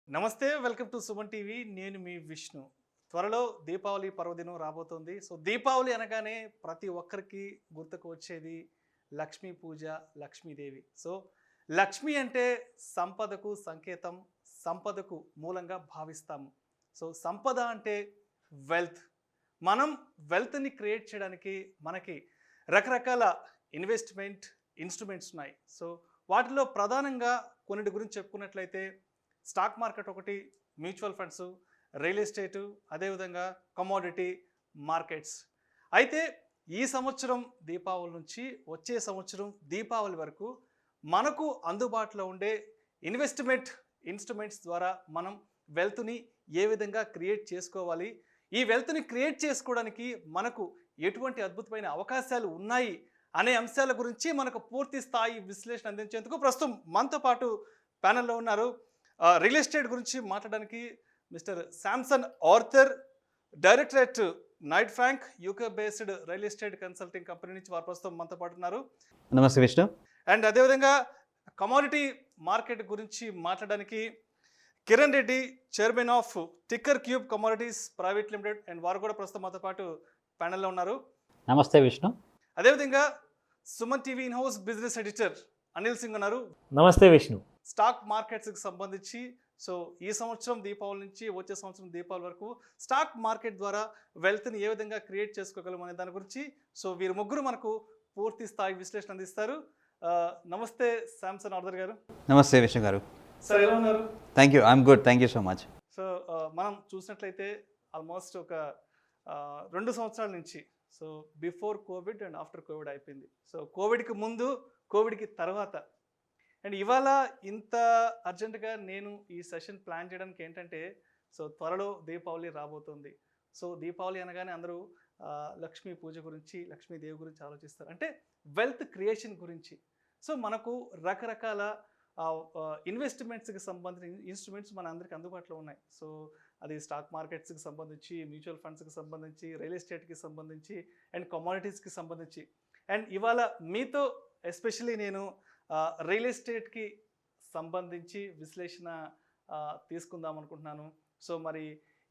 నమస్తే, welcome to Suman TV. నేను మీ విష్ణు. త్వరలో దీపావళి పర్వదినం రాబోతోంది. సో దీపావళి అనగానే ప్రతి ఒక్కరికి గుర్తుకు వచ్చేది లక్ష్మీ పూజ, లక్ష్మీదేవి. సో లక్ష్మి అంటే సంపదకు సంకేతం, సంపదకు మూలంగా భావిస్తాము. సో సంపద అంటే వెల్త్. మనం వెల్త్ని క్రియేట్ చేయడానికి మనకి రకరకాల ఇన్వెస్ట్మెంట్ ఇన్స్ట్రుమెంట్స్ ఉన్నాయి. సో వాటిలో ప్రధానంగా కొన్నిటి గురించి చెప్పుకున్నట్లయితే స్టాక్ మార్కెట్ ఒకటి, మ్యూచువల్ ఫండ్స్, రియల్ ఎస్టేటు, అదేవిధంగా కమోడిటీ మార్కెట్స్. అయితే ఈ సంవత్సరం దీపావళి నుంచి వచ్చే సంవత్సరం దీపావళి వరకు మనకు అందుబాటులో ఉండే ఇన్వెస్ట్మెంట్ ఇన్స్ట్రుమెంట్స్ ద్వారా మనం వెల్త్ని ఏ విధంగా క్రియేట్ చేసుకోవాలి, ఈ వెల్త్ని క్రియేట్ చేసుకోవడానికి మనకు ఎటువంటి అద్భుతమైన అవకాశాలు ఉన్నాయి అనే అంశాల గురించి మనకు పూర్తి స్థాయి విశ్లేషణ అందించేందుకు ప్రస్తుతం మనతో పాటు ప్యానెల్లో ఉన్నారు. రియల్ ఎస్టేట్ గురించి మాట్లాడడానికి mister Samson Arthur, director at Knight Frank, UK based real estate consulting company నుంచి వారు ప్రస్తుతం మనతో పాటు ఉన్నారు. నమస్తే విష్ణు. అండ్ అదేవిధంగా కమోడిటీ మార్కెట్ గురించి మాట్లాడడానికి Kiran Reddy, chairman of Ticker Cube commodities private limited, and వారు కూడా ప్రస్తుతం మనతో పాటు ప్యానెల్లో ఉన్నారు. నమస్తే విష్ణు. అదేవిధంగా Suman TV in house business editor Anil Singh ఉన్నారు. నమస్తే విష్ణు. స్టాక్ మార్కెట్స్కి సంబంధించి సో ఈ సంవత్సరం దీపావళి నుంచి వచ్చే సంవత్సరం దీపావళి వరకు స్టాక్ మార్కెట్ ద్వారా వెల్త్ని ఏ విధంగా క్రియేట్ చేసుకోగలం అనే దాని గురించి సో వీరు ముగ్గురు మనకు పూర్తి స్థాయి విశ్లేషణ అందిస్తారు. నమస్తే శాంసన్ ఆర్థర్ గారు. నమస్తే విష్ణు గారు. సార్, ఎలా ఉన్నారు? Thank you, I'm good, thank you so much. So మనం చూసినట్లయితే ఆల్మోస్ట్ ఒక 2 సంవత్సరాల నుంచి so before Covid and after Covid అయిపోయింది. సో కోవిడ్కి ముందు, కోవిడ్కి తర్వాత, అండ్ ఇవాళ ఇంత అర్జెంటుగా నేను ఈ సెషన్ ప్లాన్ చేయడానికి ఏంటంటే సో త్వరలో దీపావళి రాబోతుంది. సో దీపావళి అనగానే అందరూ లక్ష్మీ పూజ గురించి, లక్ష్మీదేవి గురించి ఆలోచిస్తారు, అంటే వెల్త్ క్రియేషన్ గురించి. సో మనకు రకరకాల ఇన్వెస్ట్మెంట్స్కి సంబంధించిన ఇన్స్ట్రుమెంట్స్ మన అందరికీ అందుబాటులో ఉన్నాయి. సో అది స్టాక్ మార్కెట్స్కి సంబంధించి, మ్యూచువల్ ఫండ్స్కి సంబంధించి, రియల్ ఎస్టేట్కి సంబంధించి, అండ్ కమోడిటీస్కి సంబంధించి. అండ్ ఇవాళ మీతో ఎస్పెషల్లీ నేను రియల్ ఎస్టేట్కి సంబంధించి విశ్లేషణ తీసుకుందాం అనుకుంటున్నాను. సో మరి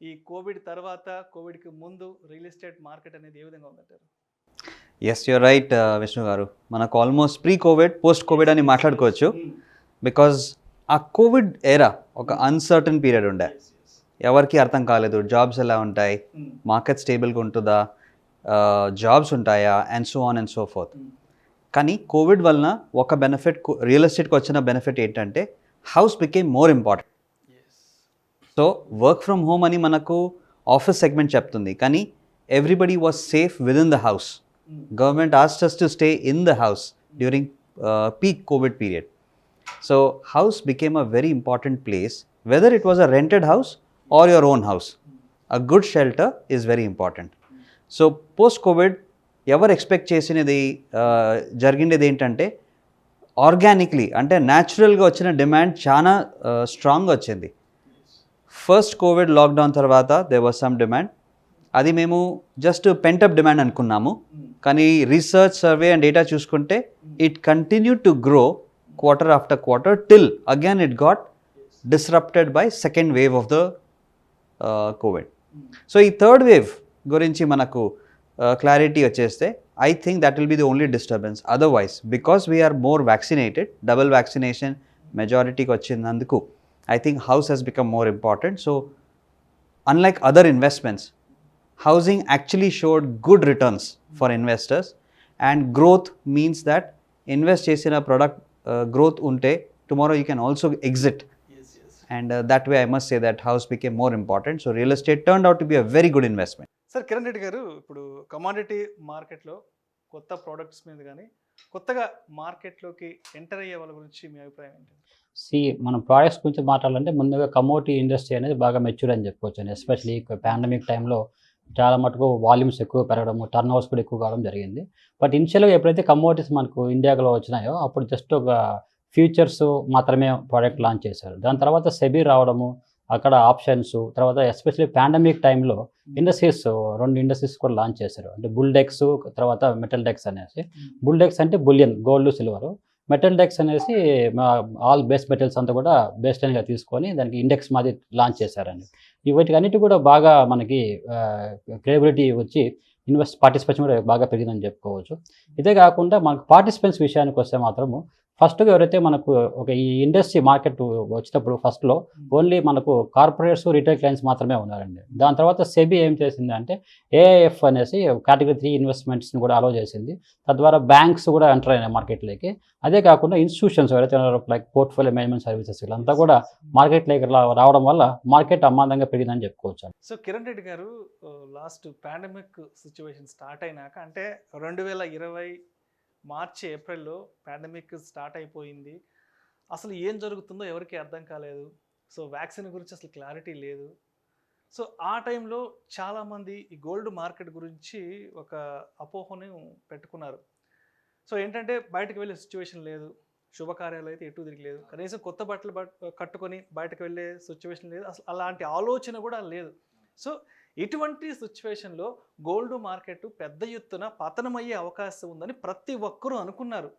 ఈ కోవిడ్ తర్వాత, కోవిడ్కి ముందు రియల్ ఎస్టేట్ మార్కెట్ అనేది ఏ విధంగా ఉందంటారు? ఎస్, యూర్ రైట్ విష్ణు గారు. మనకు almost pre Covid, post Covid అని మాట్లాడుకోవచ్చు. బికాజ్ ఆ కోవిడ్ ఏరా ఒక అన్సర్టన్ పీరియడ్ ఉండే, ఎవరికి అర్థం కాలేదు జాబ్స్ ఎలా ఉంటాయి, మార్కెట్ స్టేబుల్గా ఉంటుందా, జాబ్స్ ఉంటాయా, and so on and so fourth. కానీ కోవిడ్ వలన ఒక బెనిఫిట్, రియల్ ఎస్టేట్కి వచ్చిన బెనిఫిట్ ఏంటంటే house became more important. So work from home అని మనకు ఆఫీస్ సెగ్మెంట్ చెప్తుంది, కానీ everybody was safe with in the house. Government asked us to stay in the house during peak COVID period. So house became a very important place, whether it was a rented house or your own house. A good shelter is very important. So post COVID ఎవరు expect చేసినది జరిగిండేది ఏంటంటే organically, అంటే న్యాచురల్గా వచ్చిన demand చాలా స్ట్రాంగ్గా వచ్చింది. First covid lockdown తర్వాత దేర్ వాజ్ సమ్ డిమాండ్, అది మేము జస్ట్ పెంటప్ డిమాండ్ అనుకున్నాము. కానీ రీసెర్చ్, సర్వే అండ్ డేటా చూసుకుంటే it continue to grow quarter after quarter till again it got disrupted by second wave of the covid. So ఈ third wave గురించి మనకు clarity వచ్చేస్తే I think that will be the only disturbance. Otherwise because we're more vaccinated, double vaccination మెజారిటీకి వచ్చినందుకు I think house Hess become more important. So unlike other investments, housing actually showed good returns for investors, and growth means that invest chesina product growth unte tomorrow you can also exit. And that way I must say that house became more important. So real estate turned out to be a very good investment. Sir, Kiran Reddy గారు, ఇప్పుడు commodity మార్కెట్లో కొత్త products మీద కానీ కొత్తగా మార్కెట్లోకి enter అయ్యే వాళ్ళ గురించి మీ అభిప్రాయం ఏంటి? మనం ప్రోడక్ట్స్ గురించి మాట్లాడాలంటే ముందుగా కమోడిటీ ఇండస్ట్రీ అనేది బాగా మెచ్యూర్ అని చెప్పుకోవచ్చు. ఎస్పెషల్లీ పాండమిక్ టైంలో చాలా మటుకు వాల్యూమ్స్ ఎక్కువ పెరగడము, టర్న్ ఓవర్స్ కూడా ఎక్కువ కావడం జరిగింది. బట్ ఇనిషియల్గా ఎప్పుడైతే కమోడిటీస్ మనకు ఇండియాలో వచ్చినాయో అప్పుడు జస్ట్ ఒక ఫ్యూచర్స్ మాత్రమే ప్రోడక్ట్ లాంచ్ చేశారు. దాని తర్వాత సెబీ రావడము, అక్కడ ఆప్షన్స్, తర్వాత ఎస్పెషల్లీ పాండమిక్ టైంలో ఇండస్ట్రీస్, 2 ఇండస్ట్రీస్ కూడా లాంచ్ చేశారు. అంటే బుల్ డెక్స్, తర్వాత మెటల్ డెక్స్ అనేసి. బుల్ డెక్స్ అంటే bullion, gold, silver, Metldex అనేసి ఆల్ బేస్ మెటల్స్ అంతా కూడా బేస్ లైన్గా తీసుకొని దానికి ఇండెక్స్ మాది లాంచ్ చేశారండి. వీటికి అన్నిటి కూడా బాగా మనకి క్రెడిబిలిటీ వచ్చి పార్టిసిపేషన్ కూడా బాగా పెరిగిందని చెప్పుకోవచ్చు. ఇదే కాకుండా మనకు పార్టిసిపెంట్స్ విషయానికి వస్తే మాత్రము ఫస్ట్గా ఎవరైతే మనకు ఒక ఈ ఇండస్ట్రీ మార్కెట్ వచ్చేటప్పుడు ఫస్ట్లో ఓన్లీ మనకు కార్పొరేట్స్ రిటైల్ క్లయింట్స్ మాత్రమే ఉన్నారండి. దాని తర్వాత సెబీ ఏం చేసింది అంటే ఏఐఎఫ్ అనేసి కేటగిరీ 3 ఇన్వెస్ట్మెంట్స్ని కూడా అలో చేసింది. తద్వారా బ్యాంక్స్ కూడా ఎంటర్ అయినాయి మార్కెట్లోకి. అదే కాకుండా ఇన్స్టిట్యూషన్స్ ఎవరైతే ఉన్నారో లైక్ పోర్ట్ఫోలియో మేనేజ్మెంట్ సర్వీసెస్ వీళ్ళంతా కూడా మార్కెట్లోకి రావడం వల్ల మార్కెట్ అమ్మాందంగా పెరిగిందని చెప్పుకోవచ్చు. సో కిరణ్ రెడ్డి గారు, లాస్ట్ పాండమిక్ సిచ్యువేషన్ స్టార్ట్ అయినాక అంటే 2020 మార్చి ఏప్రిల్లో పాండమిక్ స్టార్ట్ అయిపోయింది. అసలు ఏం జరుగుతుందో ఎవరికి అర్థం కాలేదు. సో వ్యాక్సిన్ గురించి అసలు క్లారిటీ లేదు. సో ఆ టైంలో చాలామంది ఈ గోల్డ్ మార్కెట్ గురించి ఒక అపోహను పెట్టుకున్నారు. సో ఏంటంటే బయటకు వెళ్ళే సిచ్యువేషన్ లేదు, శుభకార్యాలు అయితే ఎటు తిరగలేదు, కనీసం కొత్త బట్టలు కట్టుకొని బయటకు వెళ్ళే సిచ్యువేషన్ లేదు, అసలు అలాంటి ఆలోచన కూడా లేదు. సో ఇటువంటి సిచ్యువేషన్లో గోల్డ్ మార్కెట్ పెద్ద ఎత్తున పతనమయ్యే అవకాశం ఉందని ప్రతి ఒక్కరూ అనుకున్నారు.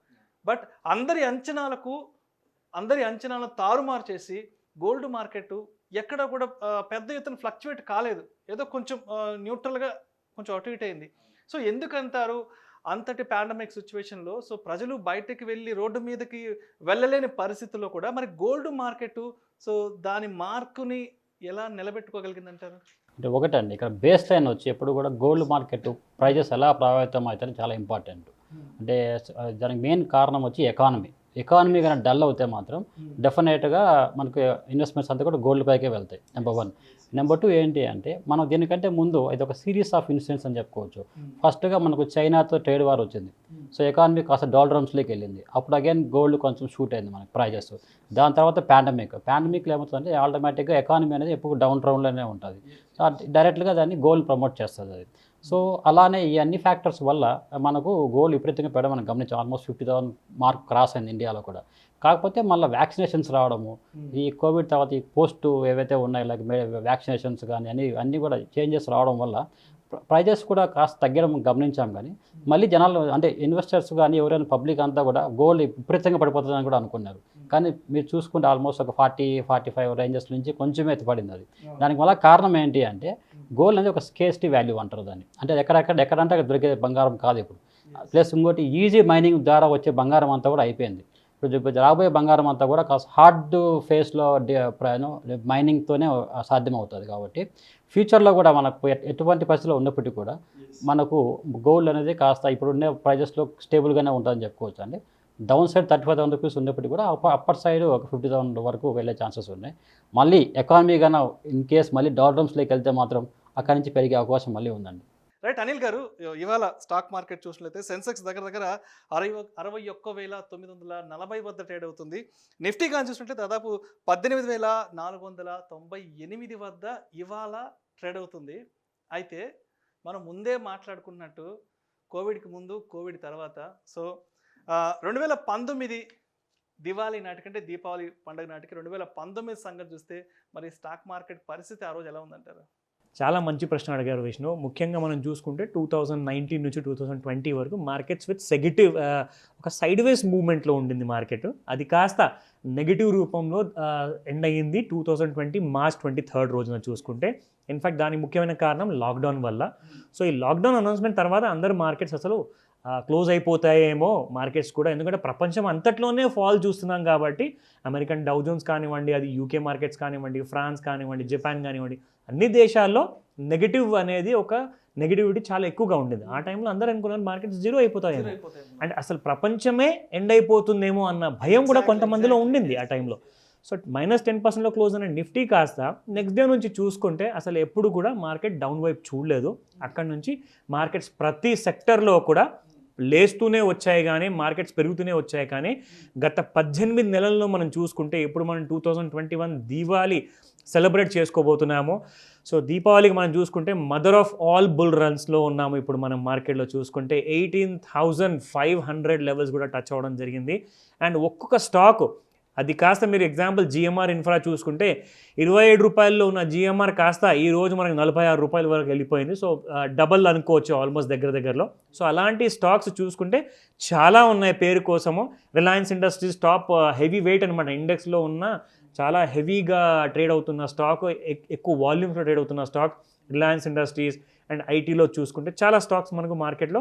బట్ అందరి అంచనాలను తారుమారు చేసి గోల్డ్ మార్కెట్ ఎక్కడ కూడా పెద్ద ఎత్తున ఫ్లక్చువేట్ కాలేదు, ఏదో కొంచెం న్యూట్రల్గా కొంచెం అటు ఇటు అయింది. సో ఎందుకంటారు అంతటి పాండమిక్ సిచ్యువేషన్లో సో ప్రజలు బయటకు వెళ్ళి రోడ్డు మీదకి వెళ్ళలేని పరిస్థితుల్లో కూడా మరి గోల్డ్ మార్కెట్ సో దాని మార్కుని ఎలా నిలబెట్టుకోగలిగిందంటారు? అంటే ఒకటండి, ఇక్కడ బేస్ లైన్ వచ్చి ఎప్పుడు కూడా గోల్డ్ మార్కెట్ ప్రైజెస్ ఎలా ప్రభావితం అవుతాయని చాలా ఇంపార్టెంట్. అంటే దానికి మెయిన్ కారణం వచ్చి ఎకానమీ కానీ డల్ అవుతే మాత్రం డెఫినెట్గా మనకు ఇన్వెస్ట్మెంట్స్ అంతా కూడా గోల్డ్ పైకే వెళ్తాయి. నెంబర్ 1. నెంబర్ 2 ఏంటి అంటే మనం దీనికంటే ముందు ఇది ఒక సిరీస్ ఆఫ్ ఇన్సిడెంట్స్ అని చెప్పుకోవచ్చు. ఫస్ట్గా మనకు చైనాతో ట్రేడ్ వార్ వచ్చింది. సో ఎకానమీ కాస్త డాలరమ్స్లోకి వెళ్ళింది. అప్పుడు అగైన్ గోల్డ్ కొంచెం షూట్ అయింది మనకి ప్రైజెస్. దాని తర్వాత పాండమిక్లో ఏమవుతుందంటే ఆటోమేటిక్గా ఎకానమీ అనేది ఎప్పుడు డౌన్ ట్రౌన్లోనే ఉంటుంది. సో డైరెక్ట్గా దాన్ని గోల్డ్ ప్రమోట్ చేస్తుంది అది. సో అలానే ఈ అన్ని ఫ్యాక్టర్స్ వల్ల మనకు గోల్డ్ విపరీతంగా పెరగడం మనం గమనించాం. ఆల్మోస్ట్ 50,000 మార్క్ క్రాస్ అయింది ఇండియాలో కూడా. కాకపోతే మళ్ళీ వ్యాక్సినేషన్స్ రావడము, ఈ కోవిడ్ తర్వాత ఈ పోస్ట్ ఏవైతే ఉన్నాయో లైక్ వ్యాక్సినేషన్స్ కానీ అన్నీ కూడా చేంజెస్ రావడం వల్ల ప్రైజెస్ కూడా కాస్త తగ్గడం గమనించాం. కానీ మళ్ళీ జనాలు అంటే ఇన్వెస్టర్స్ కానీ ఎవరైనా పబ్లిక్ అంతా కూడా గోల్డ్ విపరీతంగా పడిపోతుందని కూడా అనుకున్నారు. కానీ మీరు చూసుకుంటే ఆల్మోస్ట్ ఒక 40-45 రేంజెస్ నుంచి కొంచెం ఎత్తుపడింది అది. దానికి వల్ల కారణం ఏంటి అంటే గోల్డ్ అనేది ఒక స్కేర్సిటీ వాల్యూ అంటారు దాన్ని. అంటే ఎక్కడంటే అక్కడ దొరికే బంగారం కాదు ఇప్పుడు. ప్లస్ ఇంకోటి ఈజీ మైనింగ్ ద్వారా వచ్చే బంగారం అంతా కూడా అయిపోయింది. ఇప్పుడు రాబోయే బంగారం అంతా కూడా కాస్త హార్డ్ ఫేస్లో మైనింగ్తోనే సాధ్యమవుతుంది. కాబట్టి ఫ్యూచర్లో కూడా మనకు ఎటువంటి పరిస్థితుల్లో ఉన్నప్పటికీ కూడా మనకు గోల్డ్ అనేది కాస్త ఇప్పుడున్న ప్రైజెస్లో స్టేబుల్గానే ఉంటుందని చెప్పుకోవచ్చు అండి. డౌన్ సైడ్ 35,000 రూపీస్ ఉన్నప్పటికీ కూడా అప్పర్ సైడ్ ఒక 50,000 వరకు వెళ్ళే ఛాన్సెస్ ఉన్నాయి. మళ్ళీ ఎకానమీ కన్నా ఇన్ కేస్ మళ్ళీ డాలరమ్స్లోకి వెళ్తే మాత్రం అక్కడి నుంచి పెరిగే అవకాశం మళ్ళీ ఉందండి. రైట్. అనిల్ గారు, ఇవాళ స్టాక్ మార్కెట్ చూసినట్లయితే సెన్సెక్స్ దగ్గర 61,940 వద్ద ట్రేడ్ అవుతుంది. నిఫ్టీ కానీ చూసినట్లయితే దాదాపు 18,498 వద్ద ఇవాళ ట్రేడ్ అవుతుంది. అయితే మనం ముందే మాట్లాడుకున్నట్టు కోవిడ్కి ముందు కోవిడ్ తర్వాత సో 2019 దివాళీ నాటికంటే దీపావళి పండుగ నాటికి 2019 సంగతి చూస్తే మరి స్టాక్ మార్కెట్ పరిస్థితి ఆ రోజు ఎలా ఉందంటారు? చాలా మంచి ప్రశ్న అడిగారు విష్ణు. ముఖ్యంగా మనం చూసుకుంటే 2019 నుంచి 2020 వరకు మార్కెట్స్ విత్ ఒక సైడ్ వేస్ మూవ్మెంట్లో ఉండింది మార్కెట్. అది కాస్త నెగిటివ్ రూపంలో ఎండ్ అయ్యింది 2020 మార్చ్ 23 రోజున చూసుకుంటే. ఇన్ఫ్యాక్ట్ దానికి ముఖ్యమైన కారణం లాక్డౌన్ వల్ల. సో ఈ లాక్డౌన్ అనౌన్స్మెంట్ తర్వాత అందరు మార్కెట్స్ అసలు క్లోజ్ అయిపోతాయేమో మార్కెట్స్ కూడా, ఎందుకంటే ప్రపంచం అంతట్లోనే ఫాల్ చూస్తున్నాం కాబట్టి అమెరికన్ డౌ జోన్స్ కానివ్వండి, అది యూకే మార్కెట్స్ కానివ్వండి, ఫ్రాన్స్ కానివ్వండి, జపాన్ కానివ్వండి, అన్ని దేశాల్లో నెగిటివిటీ చాలా ఎక్కువగా ఉండేది. ఆ టైంలో అందరూ అనుకున్నారు మార్కెట్స్ జీరో అయిపోతాయేమో, అంటే అసలు ప్రపంచమే ఎండ్ అయిపోతుందేమో అన్న భయం కూడా కొంతమందిలో ఉండింది ఆ టైంలో. సో -10%లో క్లోజ్ అయిన నిఫ్టీ కాస్త నెక్స్ట్ డే నుంచి చూసుకుంటే అసలు ఎప్పుడు కూడా మార్కెట్ డౌన్ వైపు చూడలేదు. అక్కడ నుంచి మార్కెట్స్ ప్రతి సెక్టర్లో కూడా లేస్తూనే వచ్చాయి, కానీ మార్కెట్స్ పెరుగుతూనే వచ్చాయి. కానీ గత 18 నెలల్లో మనం చూసుకుంటే ఇప్పుడు మనం 2021 దీపావళి సెలబ్రేట్ చేసుకోబోతున్నాము. సో దీపావళికి మనం చూసుకుంటే మదర్ ఆఫ్ ఆల్ బుల్ రన్స్లో ఉన్నాము. ఇప్పుడు మనం మార్కెట్లో చూసుకుంటే 18,500 లెవెల్స్ కూడా టచ్ అవ్వడం జరిగింది. అండ్ ఒక్కొక్క స్టాక్ అది కాస్త మీరు ఎగ్జాంపుల్ జిఎంఆర్ ఇన్ఫ్రా చూసుకుంటే 27 రూపాయల్లో ఉన్న జిఎంఆర్ కాస్త ఈ రోజు మనకి 46 రూపాయల వరకు వెళ్ళిపోయింది. సో డబల్ అనుకోవచ్చు ఆల్మోస్ట్ దగ్గర. సో అలాంటి స్టాక్స్ చూసుకుంటే చాలా ఉన్నాయి పేరు కోసము. Reliance industries top heavy weight అనమాట, ఇండెక్స్లో ఉన్న చాలా హెవీగా ట్రేడ్ అవుతున్న స్టాక్, ఎక్కువ వాల్యూమ్స్లో ట్రేడ్ అవుతున్న స్టాక్ రిలయన్స్ ఇండస్ట్రీస్. అండ్ ఐటీలో చూసుకుంటే చాలా స్టాక్స్ మనకు మార్కెట్లో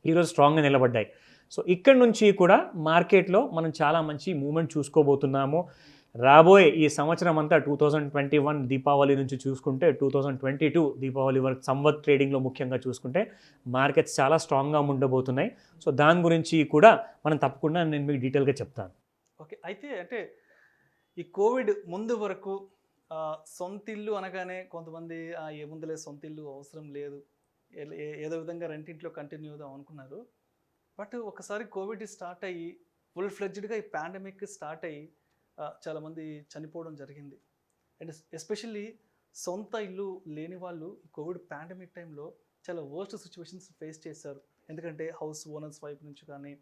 ఈరోజు స్ట్రాంగ్గా నిలబడ్డాయి. సో ఇక్కడ నుంచి కూడా మార్కెట్లో మనం చాలా మంచి మూమెంట్ చూసుకోబోతున్నాము. రాబోయే ఈ సంవత్సరం అంతా 2021 దీపావళి నుంచి చూసుకుంటే 2022 దీపావళి వరకు సంవత్ ట్రేడింగ్లో ముఖ్యంగా చూసుకుంటే మార్కెట్స్ చాలా స్ట్రాంగ్గా ఉండబోతున్నాయి. సో దాని గురించి కూడా మనం తప్పకుండా నేను మీకు డీటెయిల్గా చెప్తాను. ఓకే, అయితే అంటే ఈ కోవిడ్ ముందు వరకు సొంత ఇల్లు అనగానే కొంతమంది ఏముందులే సొంత ఇల్లు అవసరం లేదు, ఏదో విధంగా రెంటింట్లో కంటిన్యూ అవుదాం అనుకున్నారు. బట్ ఒకసారి కోవిడ్ స్టార్ట్ అయ్యి ఫుల్ ఫ్లెడ్జ్డ్గా ఈ పాండమిక్ స్టార్ట్ అయ్యి చాలామంది చనిపోవడం జరిగింది. అండ్ ఎస్పెషల్లీ సొంత ఇల్లు లేని వాళ్ళు ఈ కోవిడ్ పాండమిక్ టైంలో చాలా వర్స్ట్ సిచ్యువేషన్స్ ఫేస్ చేశారు. ఎందుకంటే హౌస్ ఓనర్స్ వైపు నుంచి కానీ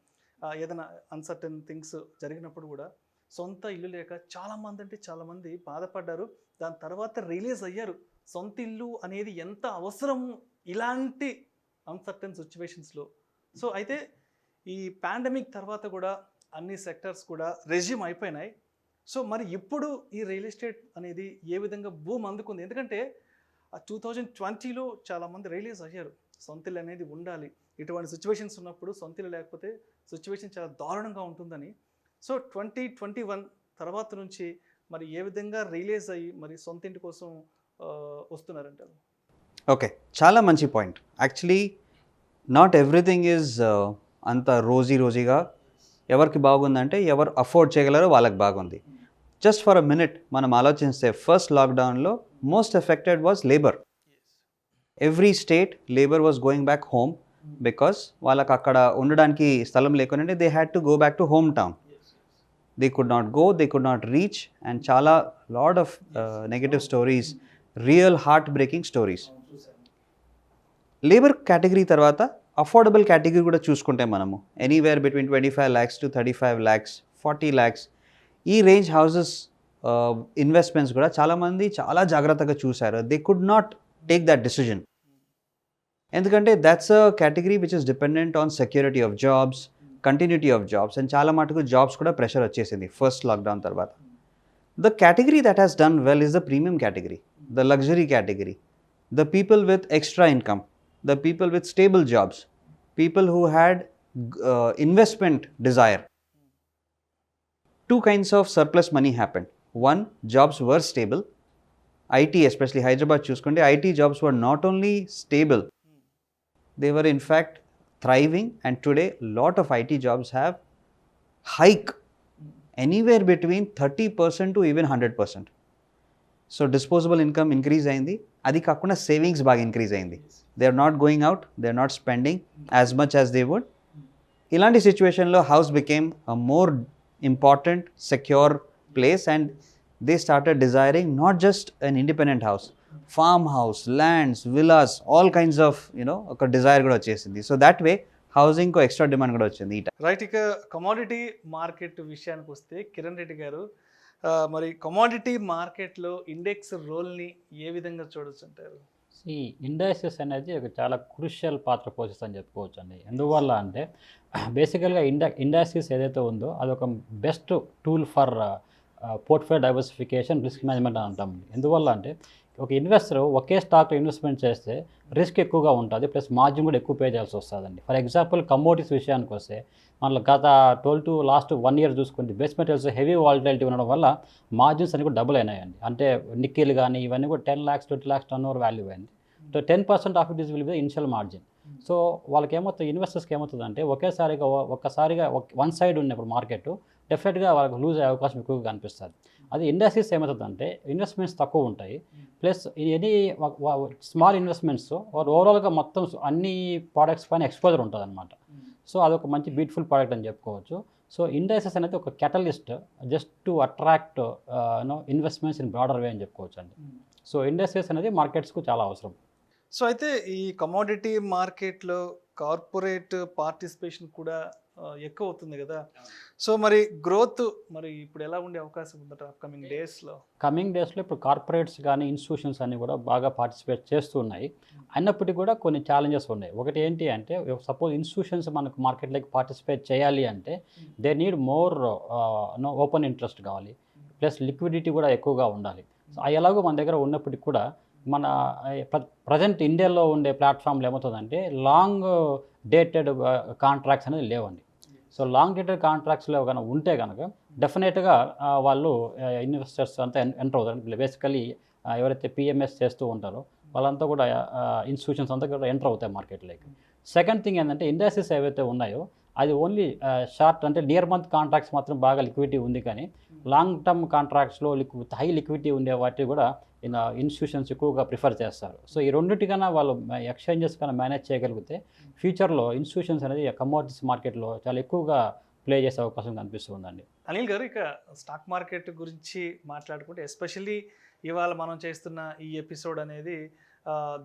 ఏదైనా అన్సర్టన్ థింగ్స్ జరిగినప్పుడు కూడా సొంత ఇల్లు లేక చాలామంది బాధపడ్డారు. దాని తర్వాత రిలీజ్ అయ్యారు సొంత ఇల్లు అనేది ఎంత అవసరం ఇలాంటి అన్సర్టన్ సిచ్యువేషన్స్లో. సో అయితే ఈ పాండమిక్ తర్వాత కూడా అన్ని సెక్టర్స్ కూడా రెజ్యూమ్ అయిపోయినాయి. సో మరి ఇప్పుడు ఈ రియల్ ఎస్టేట్ అనేది ఏ విధంగా బూమ్ అందుకుంది? ఎందుకంటే 2020లో చాలామంది రిలీజ్ అయ్యారు సొంత ఇల్లు అనేది ఉండాలి, ఇటువంటి సిచ్యువేషన్స్ ఉన్నప్పుడు సొంత ఇల్లు లేకపోతే సిచ్యువేషన్ చాలా దారుణంగా ఉంటుందని. సో 2021 తర్వాత నుంచి మరి ఏ విధంగా రిలీజ్ అయ్యి మరి సొంత ఇంటి కోసం వస్తున్నారంటారు? ఓకే, చాలా మంచి point. Actually not everything is అంత రోజీగా. ఎవరికి బాగుందంటే ఎవరు అఫోర్డ్ చేయగలరో వాళ్ళకి బాగుంది. జస్ట్ ఫర్ అ మినిట్ మనం ఆలోచిస్తే ఫస్ట్ లాక్డౌన్లో most affected was labour. Every state labour was going back home because వాళ్ళకి అక్కడ ఉండడానికి స్థలం లేకుండా they had to go back to home town. They could not go, they could not reach, and చాలా lot of negative stories, real heart breaking stories. Labour category తర్వాత affordable category కూడా చూసుకుంటే మనము anywhere between 25 lakhs to 35 lakhs, 40 lakhs ఈ range houses investments కూడా చాలామంది చాలా జాగ్రత్తగా చూశారు. They could not take that decision. ఎందుకంటే that's a category which is dependent on security of jobs, continuity of jobs, and చాలా మటుకు జాబ్స్ కూడా ప్రెషర్ వచ్చేసింది ఫస్ట్ లాక్డౌన్ తర్వాత. The category that has done well is the premium category, the luxury category, the people with extra income, the people with stable jobs, people who had investment desire. Two kinds of surplus money happened. One, jobs were stable. IT, especially Hyderabad చూసుకుంటే IT jobs were not only stable, they were in fact thriving, and today lot of IT jobs have hike anywhere between 30% to even 100%. So disposable income increase అయింది, అది కాకుండా savings బాగా increase అయింది. They are not going out, they are not spending as much as they would. ఇలాంటి సిచ్యువేషన్లో house became a more important secure place, and they started desiring not just an independent house, farm house, lands, villas, all kinds of ఒక desire కూడా వచ్చేసింది. So that way హౌసింగ్కు extra demand కూడా వచ్చింది. Right, ఇక commodity market విషయానికి వస్తే కిరణ్ రెడ్డి గారు, మరి కమోడిటీ మార్కెట్లో ఇండెక్స్ రోల్ని ఏ విధంగా చూడొచ్చు అంటారు? ఈ ఇండస్ట్రీస్ అనేది ఒక చాలా క్రూషియల్ పాత్ర పోషిస్తుందని చెప్పుకోవచ్చు అండి. ఎందువల్ల అంటే బేసికల్గా ఇండస్ట్రీస్ ఏదైతే ఉందో అది ఒక best tool for portfolio diversification, risk management అని అంటాం. ఎందువల్ల అంటే ఒక ఇన్వెస్టర్ ఒకే స్టాక్లో ఇన్వెస్ట్మెంట్ చేస్తే రిస్క్ ఎక్కువగా ఉంటుంది, ప్లస్ మార్జిన్ కూడా ఎక్కువ పే చేయాల్సి వస్తుందండి. ఫర్ ఎగ్జాంపుల్ కమోడిటీస్ విషయానికి వస్తే మనలో గత 12 to లాస్ట్ 1 year చూసుకుంటే బేస్ మెటీరియల్స్ హెవీ వాలిటిలిటీ ఉండడం వల్ల మార్జిన్స్ అన్ని కూడా డబుల్ అయినాయండి. అంటే నిక్కిల్ కానీ ఇవన్నీ కూడా 10 lakhs 20 lakhs turnover value అయింది. So 10% of it is will be initial margin. So వాళ్ళకి ఏమవుతుంది, ఇన్వెస్టర్స్కి ఏమవుతుంది అంటే ఒక్కసారిగా వన్ సైడ్ ఉన్నప్పుడు మార్కెట్ డెఫినెట్గా వాళ్ళకి లూజ్ అయ్యే అవకాశం ఎక్కువగా కనిపిస్తుంది. అది ఇండస్ట్రీస్ ఏమవుతుందంటే ఇన్వెస్ట్మెంట్స్ తక్కువ ఉంటాయి, ప్లస్ ఎనీ స్మాల్ ఇన్వెస్ట్మెంట్స్ ఓవరాల్గా మొత్తం అన్ని ప్రోడక్ట్స్ పైన ఎక్స్పోజర్ ఉంటుంది అనమాట. సో అదొక మంచి బ్యూటిఫుల్ ప్రోడక్ట్ అని చెప్పుకోవచ్చు. సో ఇండస్ట్రీస్ అనేది ఒక catalyst just to attract investments in broader way అని చెప్పుకోవచ్చు అండి. సో ఇండస్ట్రీస్ అనేది మార్కెట్స్కు చాలా అవసరం. సో అయితే ఈ కమోడిటీ మార్కెట్లో కార్పొరేట్ పార్టిసిపేషన్ కూడా ఎక్కువ అవుతుంది కదా. సో మరి గ్రోత్ మరి ఇప్పుడు ఎలా ఉండే అవకాశం ఉందట అప్కమింగ్ డేస్లో? కమింగ్ డేస్లో ఇప్పుడు కార్పొరేట్స్ కానీ ఇన్స్టిట్యూషన్స్ అన్నీ కూడా బాగా పార్టిసిపేట్ చేస్తూ ఉన్నాయి. అయినప్పటికీ కూడా కొన్ని ఛాలెంజెస్ ఉన్నాయి. ఒకటి ఏంటి అంటే, సపోజ్ ఇన్స్టిట్యూషన్స్ మనకు మార్కెట్లోకి పార్టిసిపేట్ చేయాలి అంటే they need more open interest కావాలి, ప్లస్ లిక్విడిటీ కూడా ఎక్కువగా ఉండాలి. సో అవి ఎలాగో మన దగ్గర ఉన్నప్పటికీ కూడా మన ప్రజెంట్ ఇండియాలో ఉండే ప్లాట్ఫామ్లు ఏమవుతుందంటే లాంగ్ డేటెడ్ కాంట్రాక్ట్స్ అనేది లేవండి. సో లాంగ్ డేటెడ్ కాంట్రాక్ట్స్లో కనుక ఉంటే కనుక డెఫినెట్గా వాళ్ళు ఇన్వెస్టర్స్ అంతా ఎంటర్ అవుతారు. బేసికలీ ఎవరైతే పిఎంఎస్ చేస్తూ ఉంటారో వాళ్ళంతా కూడా ఇన్స్టిట్యూషన్స్ అంతా కూడా ఎంటర్ అవుతాయి మార్కెట్లోకి. సెకండ్ థింగ్ ఏంటంటే, ఇండస్ట్రీస్ ఏవైతే ఉన్నాయో అది ఓన్లీ షార్ట్ అంటే నియర్ మంత్ కాంట్రాక్ట్స్ మాత్రం బాగా లిక్విడిటీ ఉంది, కానీ లాంగ్ టర్మ్ కాంట్రాక్ట్స్లో హై లిక్విడిటీ ఉండే వాటి కూడా ఇన్స్టిట్యూషన్స్ ఎక్కువగా ప్రిఫర్ చేస్తారు. సో ఈ రెండింటికన్నా వాళ్ళు ఎక్స్చేంజెస్ కన్నా మేనేజ్ చేయగలిగితే ఫ్యూచర్లో ఇన్స్టిట్యూషన్స్ అనేది కమోడిటీస్ మార్కెట్లో చాలా ఎక్కువగా ప్లే చేసే అవకాశం కనిపిస్తుందండి. అనిల్ గారు, ఇక స్టాక్ మార్కెట్ గురించి మాట్లాడుకుంటే ఎస్పెషల్లీ ఇవాళ మనం చేస్తున్న ఈ ఎపిసోడ్ అనేది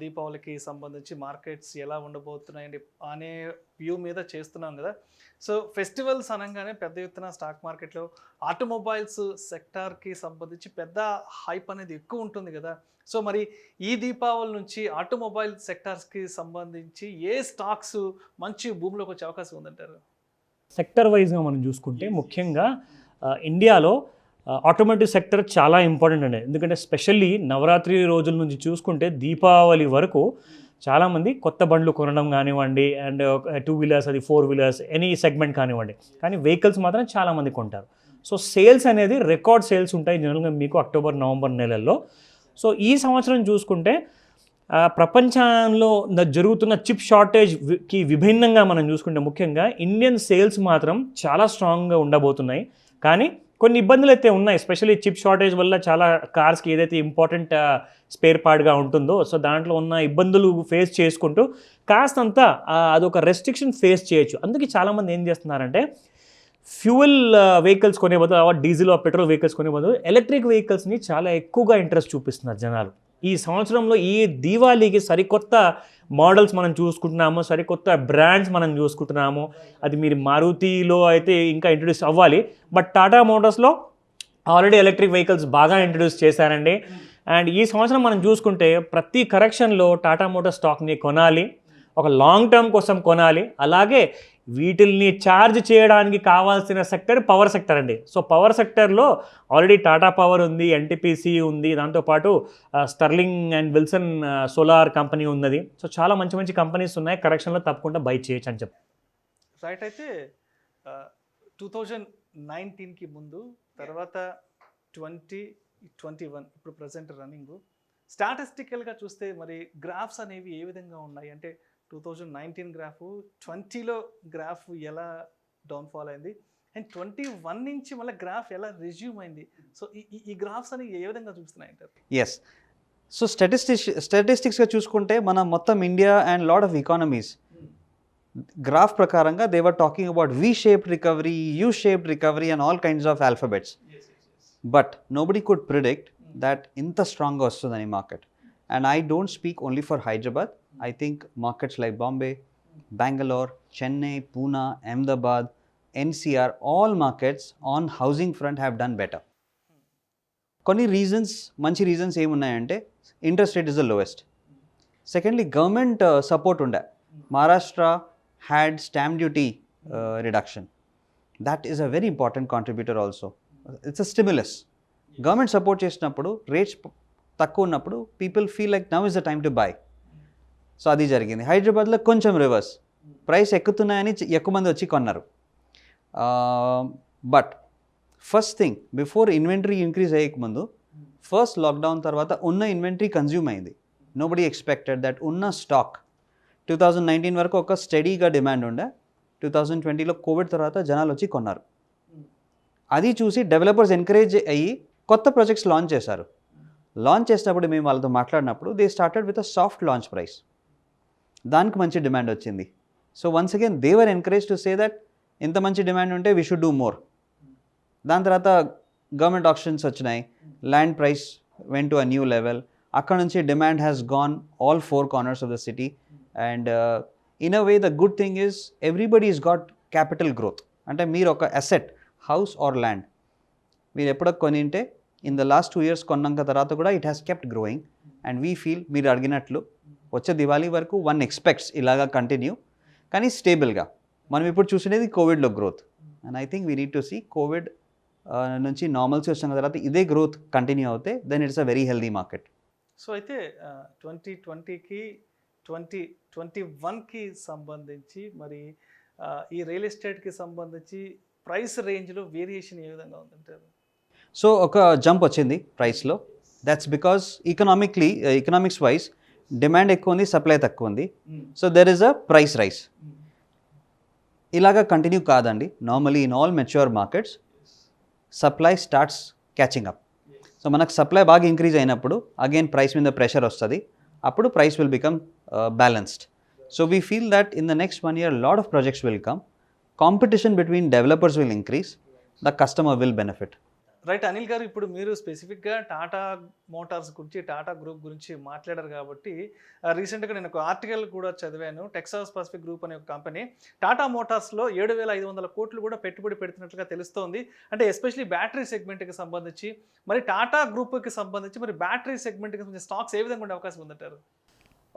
దీపావళికి సంబంధించి మార్కెట్స్ ఎలా ఉండబోతున్నాయండి అనే వ్యూ మీద చేస్తున్నాం కదా. సో ఫెస్టివల్స్ అనగానే పెద్ద ఎత్తున స్టాక్ మార్కెట్లో ఆటోమొబైల్స్ సెక్టార్కి సంబంధించి పెద్ద హైప్ అనేది ఎక్కువ ఉంటుంది కదా. సో మరి ఈ దీపావళి నుంచి ఆటోమొబైల్ సెక్టార్స్కి సంబంధించి ఏ స్టాక్స్ మంచి భూమిలోకి వచ్చే అవకాశం ఉందంటారు? సెక్టర్ వైజ్గా మనం చూసుకుంటే ముఖ్యంగా ఇండియాలో ఆటోమోటివ్ సెక్టర్ చాలా ఇంపార్టెంట్ అండి. ఎందుకంటే స్పెషల్లీ నవరాత్రి రోజుల నుంచి చూసుకుంటే దీపావళి వరకు చాలామంది కొత్త బండ్లు కొనడం కానివ్వండి, అండ్ 2 వీలర్స్, అది 4 వీలర్స్, ఎనీ సెగ్మెంట్ కానివ్వండి, కానీ వెహికల్స్ మాత్రం చాలామంది కొంటారు. సో సేల్స్ అనేది రికార్డ్ సేల్స్ ఉంటాయి జనరల్గా మీకు అక్టోబర్ నవంబర్ నెలల్లో. సో ఈ సంవత్సరం చూసుకుంటే ప్రపంచంలో జరుగుతున్న చిప్ షార్టేజ్కి విభిన్నంగా మనం చూసుకుంటే ముఖ్యంగా ఇండియన్ సేల్స్ మాత్రం చాలా స్ట్రాంగ్గా ఉండబోతున్నాయి. కానీ కొన్ని ఇబ్బందులు అయితే ఉన్నాయి. ఎస్పెషల్లీ చిప్ షార్టేజ్ వల్ల చాలా కార్స్కి ఏదైతే ఇంపార్టెంట్ స్పేర్ పార్ట్గా ఉంటుందో, సో దాంట్లో ఉన్న ఇబ్బందులు ఫేస్ చేసుకుంటూ కాస్తంతా అదొక రెస్ట్రిక్షన్ ఫేస్ చేయొచ్చు. అందుకే చాలామంది ఏం చేస్తున్నారంటే ఫ్యూయల్ వెహికల్స్ కొనే బదులు, డీజిల్ పెట్రోల్ వెహికల్స్ కొనే బదులు ఎలక్ట్రిక్ వెహికల్స్ని చాలా ఎక్కువగా ఇంట్రెస్ట్ చూపిస్తున్నారు జనాలు. ఈ సంవత్సరంలో ఈ దీవాళీకి సరికొత్త మోడల్స్ మనం చూసుకుంటున్నాము, సరికొత్త బ్రాండ్స్ మనం చూసుకుంటున్నాము. అది మీరు మారుతిలో అయితే ఇంకా ఇంట్రడ్యూస్ అవ్వాలి, బట్ టాటా మోటార్స్లో ఆల్రెడీ ఎలక్ట్రిక్ వెహికల్స్ బాగా ఇంట్రడ్యూస్ చేశారండి. అండ్ ఈ సంవత్సరం మనం చూసుకుంటే ప్రతి కరెక్షన్లో టాటా మోటార్ స్టాక్ని కొనాలి, ఒక లాంగ్ టర్మ్ కోసం కొనాలి. అలాగే వీటిల్ని ఛార్జ్ చేయడానికి కావాల్సిన సెక్టర్ పవర్ సెక్టర్ అండి. సో పవర్ సెక్టర్లో ఆల్రెడీ టాటా పవర్ ఉంది, ఎన్టీపీసీ ఉంది, దాంతోపాటు sterling and Wilson solar company ఉన్నది. సో చాలా మంచి మంచి కంపెనీస్ ఉన్నాయి, కరెక్షన్లో తప్పకుండా బై చేయొచ్చు అని చెప్పి. రైట్. అయితే 2019కి ముందు, తర్వాత 2021 ఇప్పుడు ప్రజెంట్ రన్నింగ్, స్టాటిస్టికల్గా చూస్తే మరి గ్రాఫ్స్ అనేవి ఏ విధంగా ఉన్నాయి అంటే 2019 గ్రాఫ్, 20లో గ్రాఫ్ ఎలా డౌన్ఫాల్ అయింది, అండ్ 21 నుంచి మళ్ళీ గ్రాఫ్ ఎలా రెజ్యూమ్ అయింది. సో ఈ గ్రాఫ్స్ అనేవి ఏ విధంగా చూస్తున్నాయి అంటారు? ఎస్. సో స్టాటిస్టిక్స్గా చూసుకుంటే మన మొత్తం India and lot of economies graph ప్రకారంగా they were talking about V shaped recovery, U shaped recovery and all kinds of alphabets. But nobody could predict that ఇంత స్ట్రాంగ్గా వస్తుందని market. And I don't speak only for Hyderabad. I think markets like Bombay, Bangalore, Chennai, Pune, Ahmedabad, NCR, all markets on housing front have done better. కొన్ని reasons, మంచి reasons ఏమున్నాయంటే, interest rate is the lowest. Secondly government support ఉండే. Maharashtra had stamp duty reduction. That is a very important contributor also. It's a stimulus. Government support చేసినప్పుడు, rates తక్కువ ఉన్నప్పుడు people feel like now is the time to buy. So అది జరిగింది. హైదరాబాద్లో కొంచెం reverse, price ఎక్కుతున్నాయని ఎక్కువ మంది వచ్చి కొన్నారు. But first thing, before inventory increase అయ్యకముందు, ఫస్ట్ లాక్డౌన్ తర్వాత ఉన్న ఇన్వెంటరీ కన్జ్యూమ్ అయింది. నోబడీ ఎక్స్పెక్టెడ్ దట్ ఉన్న స్టాక్ 2019 వరకు ఒక స్టడీగా డిమాండ్ ఉండే. 2020లో కోవిడ్ తర్వాత జనాలు వచ్చి కొన్నారు. అది చూసి డెవలపర్స్ ఎంకరేజ్ అయ్యి కొత్త ప్రాజెక్ట్స్ లాంచ్ చేశారు. లాంచ్ చేసినప్పుడు మేము వాళ్ళతో మాట్లాడినప్పుడు they started with a soft launch price. దానికి మంచి డిమాండ్ వచ్చింది. So once again they were encourage to say that ఇంత మంచి డిమాండ్ ఉంటే వీ షుడ్ డూ మోర్. దాని తర్వాత గవర్నమెంట్ ఆప్షన్స్ వచ్చినాయి, land price went to a new level. అక్కడ నుంచి demand has gone all 4 corners of the city. And in a way the good thing is everybody is got capital growth. అంటే మీరు ఒక asset, house are land మీరు ఎప్పుడో కొనింటే in the last 2 years కొన్నాక తర్వాత కూడా it has kept growing. And we feel మీరు అడిగినట్లు వచ్చే దివాళీ వరకు వన్ ఎక్స్పెక్ట్స్ ఇలాగా కంటిన్యూ, కానీ స్టేబుల్గా. మనం ఇప్పుడు చూసినది కోవిడ్లో growth, and I think we need to see Covid నుంచి నార్మల్సీ వచ్చిన తర్వాత ఇదే గ్రోత్ కంటిన్యూ అవుతే then it's a very healthy market. So అయితే 2020కి 2021కి సంబంధించి మరి ఈ రియల్ ఎస్టేట్కి సంబంధించి ప్రైస్ రేంజ్లో వేరియేషన్ ఏ విధంగా ఉందంటారు? సో ఒక జంప్ వచ్చింది ప్రైస్లో. That's because economics wise demand ఎక్కువ ఉంది, సప్లై తక్కువ ఉంది. So there is a price rice. ఇలాగా కంటిన్యూ కాదండి. Normally in all mature markets supply starts catching up. So మనకు సప్లై బాగా ఇంక్రీజ్ అయినప్పుడు అగైన్ ప్రైస్ మీద ప్రెషర్ వస్తుంది, అప్పుడు price will become balanced. So we feel that in the next 1 year lot of projects will come, competition between developers will increase, the customer will benefit. Right Anil గారు, ఇప్పుడు మీరు స్పెసిఫిక్గా Tata Motors గురించి, Tata group గురించి మాట్లాడారు కాబట్టి రీసెంట్గా నేను ఒక ఆర్టికల్ కూడా చదివాను. టెక్సాస్ పసిఫిక్ గ్రూప్ అనే ఒక కంపెనీ టాటా మోటార్స్లో 7,500 కోట్లు కూడా పెట్టుబడి పెడుతున్నట్లుగా తెలుస్తోంది. అంటే ఎస్పెషలీ బ్యాటరీ సెగ్మెంట్కి సంబంధించి, మరి టాటా గ్రూప్కి సంబంధించి మరి బ్యాటరీ సెగ్మెంట్కి సంబంధించి స్టాక్స్ ఏ విధంగా ఉండే అవకాశం ఉందంటారు?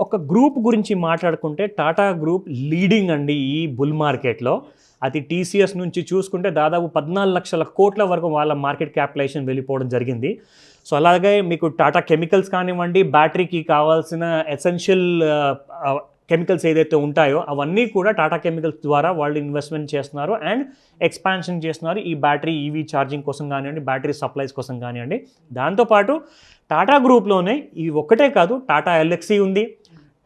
ఒక గ్రూప్ గురించి మాట్లాడుకుంటే టాటా గ్రూప్ లీడింగ్ అండి ఈ బుల్ మార్కెట్లో. అది టీసీఎస్ నుంచి చూసుకుంటే దాదాపు 14 లక్షల కోట్ల వరకు వాళ్ళ మార్కెట్ క్యాపిటలైజేషన్ వెళ్ళిపోవడం జరిగింది. సో అలాగే మీకు టాటా కెమికల్స్ కానివ్వండి, బ్యాటరీకి కావాల్సిన ఎసెన్షియల్ కెమికల్స్ ఏదైతే ఉంటాయో అవన్నీ కూడా టాటా కెమికల్స్ ద్వారా వాళ్ళు ఇన్వెస్ట్మెంట్ చేస్తున్నారు అండ్ ఎక్స్పాన్షన్ చేస్తున్నారు ఈ బ్యాటరీ ఈవీ ఛార్జింగ్ కోసం కానివ్వండి, బ్యాటరీ సప్లైస్ కోసం కానివ్వండి. దాంతోపాటు టాటా గ్రూప్లోనే ఇవి ఒక్కటే కాదు, టాటా ఎల్ఎక్సీ ఉంది,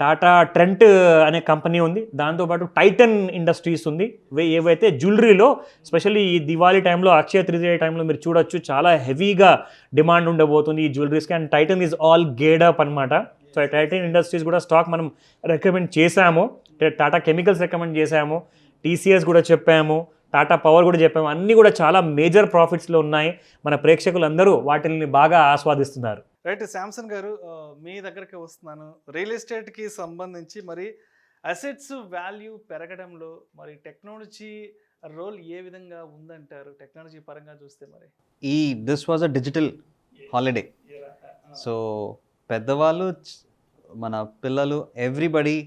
టాటా ట్రెంట్ అనే కంపెనీ ఉంది, దాంతోపాటు టైటన్ ఇండస్ట్రీస్ ఉంది. ఏవైతే జ్యువెలరీలో స్పెషల్లీ ఈ దివాళీ టైంలో, అక్షయ తృతీయ టైంలో మీరు చూడొచ్చు చాలా హెవీగా డిమాండ్ ఉండబోతుంది ఈ జ్యువెలరీస్కి. అండ్ టైటన్ ఈజ్ ఆల్ గేడ్ అప్ అనమాట. సో టైటన్ ఇండస్ట్రీస్ కూడా స్టాక్ మనం రికమెండ్ చేశాము, టాటా కెమికల్స్ రికమెండ్ చేశాము, టీసీఎస్ కూడా చెప్పాము, టాటా పవర్ కూడా చెప్పాము. అన్నీ కూడా చాలా మేజర్ ప్రాఫిట్స్లో ఉన్నాయి. మన ప్రేక్షకులందరూ వాటిని బాగా ఆస్వాదిస్తున్నారు. రైట్ శాంసన్ గారు, మీ దగ్గరికి వస్తున్నాను. రియల్ ఎస్టేట్కి సంబంధించి మరి అసెట్స్ వాల్యూ పెరగడంలో మరి టెక్నాలజీ రోల్ ఏ విధంగా ఉందంటారు? టెక్నాలజీ పరంగా చూస్తే మరి this was a digital holiday. So పెద్దవాళ్ళు, మన పిల్లలు, ఎవ్రీబడి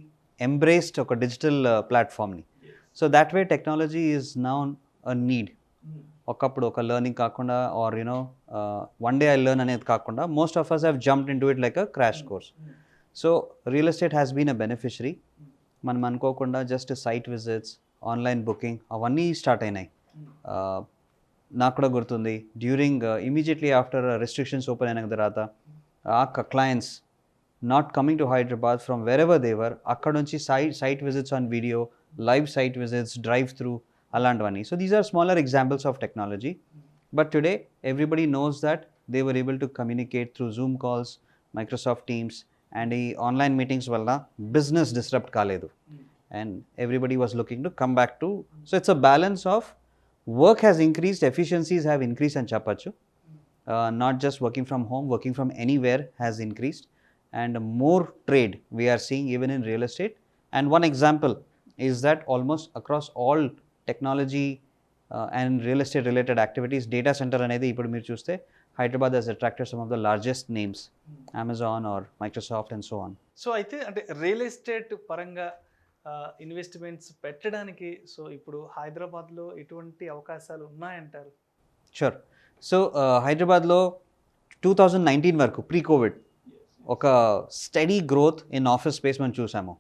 ఎంబ్రేస్డ్ ఒక డిజిటల్ ప్లాట్ఫామ్ని. So that way technology is now a need. ఒకప్పుడు ఒక లెర్నింగ్ కాకుండా or you know one day I learn అనేది కాకుండా most of us have jumped in to it like a crash course. So real estate has been a beneficiary. మనం అనుకోకుండా just site visits, online booking అవన్నీ start అయినాయి. నాకు కూడా గుర్తుంది, during immediately after restrictions open అయిన తర్వాత ఆ clients not coming to Hyderabad from wherever they were, అక్కడ నుంచి site visits on video, live site visits, drive through, అలాంటివన్నీ. So these are smaller examples of technology. But today everybody knows that they were able to communicate through Zoom calls, Microsoft Teams, and ఈ online meetings వల్ల business disturb కాలేదు. And everybody was looking to come back to. So it's a balance of work has increased, efficiencies have increased అని చెప్పచ్చు. Not just working from home, working from anywhere has increased. And more trade we are seeing even in real estate. And one example is that almost across all technology and real estate related activities, data center anedi ippudu meer chuste Hyderabad has attracted some of the largest names, Amazon or Microsoft and so on. So అయితే అంటే real estate పరంగా investments పెట్టడానికి so ఇప్పుడు హైదరాబాద్లో ఎటువంటి అవకాశాలు ఉన్నాయంటారు? Sure. So హైదరాబాద్లో 2019 వరకు ప్రీ కోవిడ్ ఒక steady growth in office space మనం చూసాము.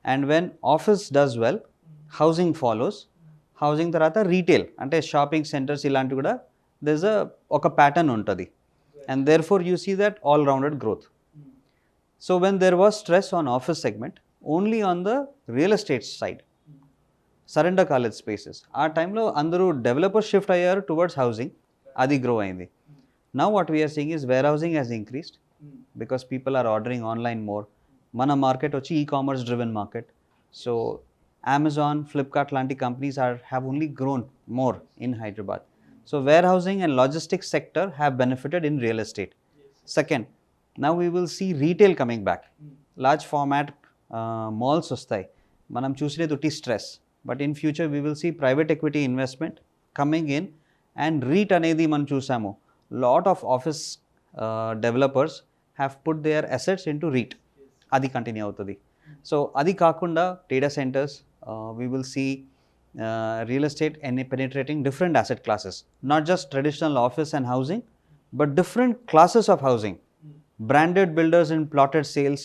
And when office does well, housing follows. Housing తర్వాత రీటైల్ అంటే షాపింగ్ సెంటర్స్ ఇలాంటివి కూడా దెర్ ఒక ప్యాటర్న్ ఉంటుంది. And there for you see that all rounded growth. So when there was stress on office segment, only on the real estate side surrender college spaces, ఆ టైంలో అందరూ developers shift అయ్యారు towards housing, అది grow అయింది. Now what we are seeing is where housing has increased because people are ordering online more. Mana market vachi e-commerce driven market. So Amazon, Flipkart lanti companies have only grown more in Hyderabad. So warehousing and logistics sector have benefited in real estate. Second, now we will see retail coming back. Large format malls vastai. Manam chusine tutti stress. But in future we will see private equity investment coming in and REIT అనేది మనం చూసాము. Lot of office developers have put their assets into REIT. అది continue అవుతుంది. సో అది కాకుండా data centres, we will see real estate and penetrating different asset classes, not just traditional office and housing, but different classes of housing. Branded builders in plotted sales,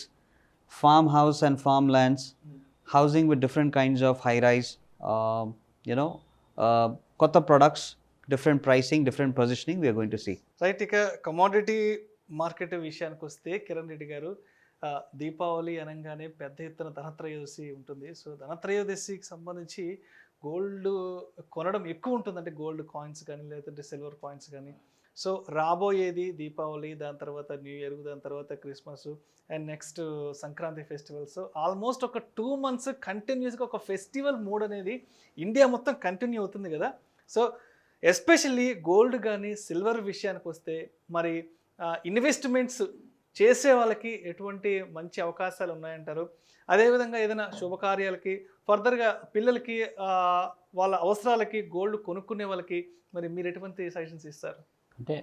farmhouse and farmlands, housing with different kinds of high rise, kotta products, different pricing, different positioning we are going to see. Right, ఇక commodity market విషయానికి వస్తే కిరణ్ రెడ్డి గారు, దీపావళి అనగానే పెద్ద ఎత్తున ధనత్రయోదశి ఉంటుంది. So ధనత్రయోదశికి సంబంధించి gold కొనడం ఎక్కువ ఉంటుంది, అంటే గోల్డ్ కాయిన్స్ కానీ లేదంటే సిల్వర్ కాయిన్స్ కానీ. సో రాబోయేది దీపావళి, దాని తర్వాత న్యూ ఇయర్, దాని తర్వాత Christmas and next Sankranti festival. So almost ఒక 2 months కంటిన్యూస్గా ఒక ఫెస్టివల్ మూడ్ అనేది ఇండియా మొత్తం కంటిన్యూ అవుతుంది కదా. సో ఎస్పెషల్లీ గోల్డ్ కానీ సిల్వర్ విషయానికి వస్తే మరి ఇన్వెస్ట్మెంట్స్ చేసే వాళ్ళకి ఎటువంటి మంచి అవకాశాలు ఉన్నాయంటారు? అదేవిధంగా ఏదైనా శుభకార్యాలకి, ఫర్దర్గా పిల్లలకి, వాళ్ళ అవసరాలకి గోల్డ్ కొనుక్కునే వాళ్ళకి మరి మీరు ఎటువంటి సజెషన్స్ ఇస్తారు? అంటే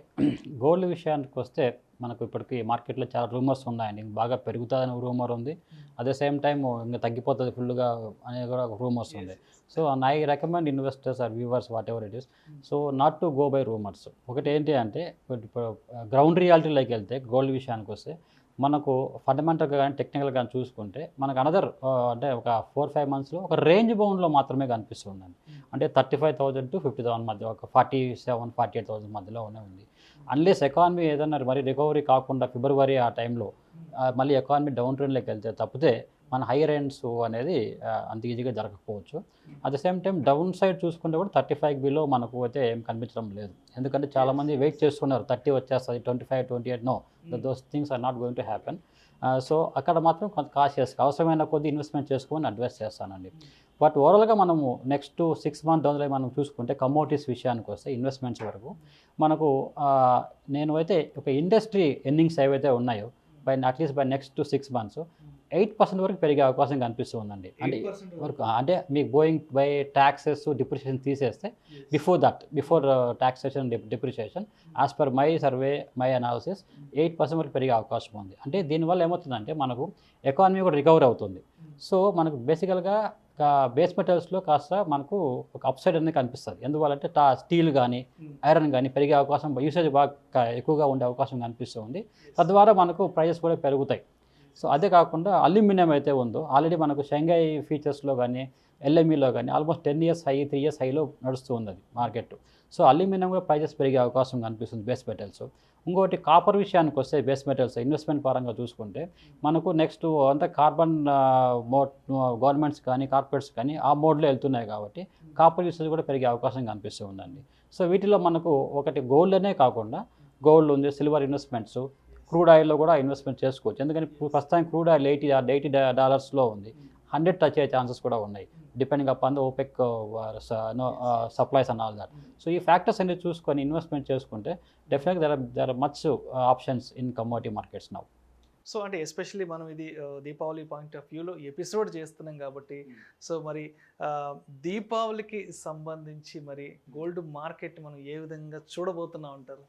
గోల్డ్ విషయానికి వస్తే మనకు ఇప్పటికి మార్కెట్లో చాలా రూమర్స్ ఉన్నాయండి. బాగా పెరుగుతుందని రూమర్ ఉంది, అదే సేమ్ టైం ఇంకా తగ్గిపోతుంది ఫుల్గా అనేది కూడా రూమర్స్ ఉంది. So I recommend investors or viewers whatever it is, so not to go by rumours. ఒకటి ఏంటి అంటే గ్రౌండ్ రియాలిటీలోకి వెళ్తే గోల్డ్ విషయానికి వస్తే మనకు ఫండమెంటల్గా కానీ టెక్నికల్గా కానీ చూసుకుంటే మనకు అనదర్ అంటే ఒక 4-5 monthsలో ఒక రేంజ్ బౌండ్లో మాత్రమే కనిపిస్తుందండి. అంటే 35,000 to 50,000 మధ్య, ఒక 47,000-48,000 మధ్యలో ఉంది. అన్లెస్ ఎకానమీ ఏదన్నా మరి రికవరీ కాకుండా ఫిబ్రవరి ఆ టైంలో మళ్ళీ ఎకానమీ డౌన్ ట్రెండ్లోకి వెళ్తే తప్పితే మన హైయర్ ఎండ్స్ అనేది అంత ఈజీగా జరగకపోవచ్చు. At the same time down side చూసుకుంటే కూడా 35 బిలో మనకు అయితే ఏం కనిపించడం లేదు. ఎందుకంటే చాలామంది వెయిట్ చేస్తున్నారు 30 వచ్చేస్తుంది, 25, 28. No, those things are not going to happen. So అక్కడ మాత్రం కొంత కాషియస్గా అవసరమైన కొద్ది ఇన్వెస్ట్మెంట్ చేసుకోమని అడ్వైస్ చేస్తానండి. బట్ ఓవరాల్గా మనము నెక్స్ట్ 6 months డౌన్లో మనం చూసుకుంటే కమోడిటీస్ విషయానికి వస్తే ఇన్వెస్ట్మెంట్స్ వరకు మనకు నేను అయితే ఒక ఇండస్ట్రీ ఎర్నింగ్స్ ఏవైతే ఉన్నాయో అట్లీస్ట్ బై నెక్స్ట్ 6 months 8% వరకు పెరిగే అవకాశం కనిపిస్తుందండి. అంటే మీకు గోయింగ్ బై ట్యాక్సెస్ డిప్రిషియేషన్ తీసేస్తే before taxation depreciation as per my survey, my analysis 8% వరకు పెరిగే అవకాశం ఉంది. అంటే దీనివల్ల ఏమవుతుందంటే మనకు ఎకానమీ కూడా రికవర్ అవుతుంది. సో మనకు బేసికల్గా బేస్ మెటల్స్లో కాస్త మనకు ఒక అప్సైడ్ అనేది కనిపిస్తుంది. ఎందువల్లంటే స్టీల్ కానీ ఐరన్ కానీ పెరిగే అవకాశం, యూసేజ్ బాగా ఎక్కువగా ఉండే అవకాశం కనిపిస్తుంది. తద్వారా మనకు ప్రైజెస్ కూడా పెరుగుతాయి. సో అదే కాకుండా అల్యూమినియం అయితే ఉందో ఆల్రెడీ మనకు షంఘై ఫీచర్స్లో కానీ LMEలో కానీ ఆల్మోస్ట్ 10 years హై, 3 years హైలో నడుస్తూ ఉంది అది మార్కెట్. సో అల్యూమినియం కూడా ప్రైజెస్ పెరిగే అవకాశం కనిపిస్తుంది బేస్ మెటల్స్. ఇంకోటి కాపర్ విషయానికి వస్తే బేస్ మెటల్స్ ఇన్వెస్ట్మెంట్ పరంగా చూసుకుంటే మనకు నెక్స్ట్ అంతా కార్బన్ గవర్నమెంట్స్ కానీ కార్పొరేట్స్ కానీ ఆ మోడ్లో వెళ్తున్నాయి కాబట్టి కాపర్ యూసేజ్ కూడా పెరిగే అవకాశం కనిపిస్తూ ఉందండి. సో వీటిలో మనకు ఒకటి గోల్డ్ అనే కాకుండా గోల్డ్ ఉంది, సిల్వర్ ఇన్వెస్ట్మెంట్స్, క్రూడ్ ఆయిల్లో కూడా ఇన్వెస్ట్మెంట్ చేసుకోవచ్చు. ఎందుకంటే ప్రస్తుతానికి క్రూడ్ ఆయిల్ $80 ఉంది, 100 టచ్ అయ్యే ఛాన్సెస్ కూడా ఉన్నాయి depending upon the OPEC supplies and all that. So ఈ ఫ్యాక్టర్స్ అన్ని చూసుకొని ఇన్వెస్ట్మెంట్ చేసుకుంటే డెఫినెట్గా there are much options in commodity markets now. So అంటే ఎస్పెషల్లీ మనం ఇది దీపావళి పాయింట్ ఆఫ్ వ్యూలో ఎపిసోడ్ చేస్తున్నాం కాబట్టి, సో మరి దీపావళికి సంబంధించి మరి గోల్డ్ మార్కెట్ మనం ఏ విధంగా చూడబోతున్నాం అంటారు?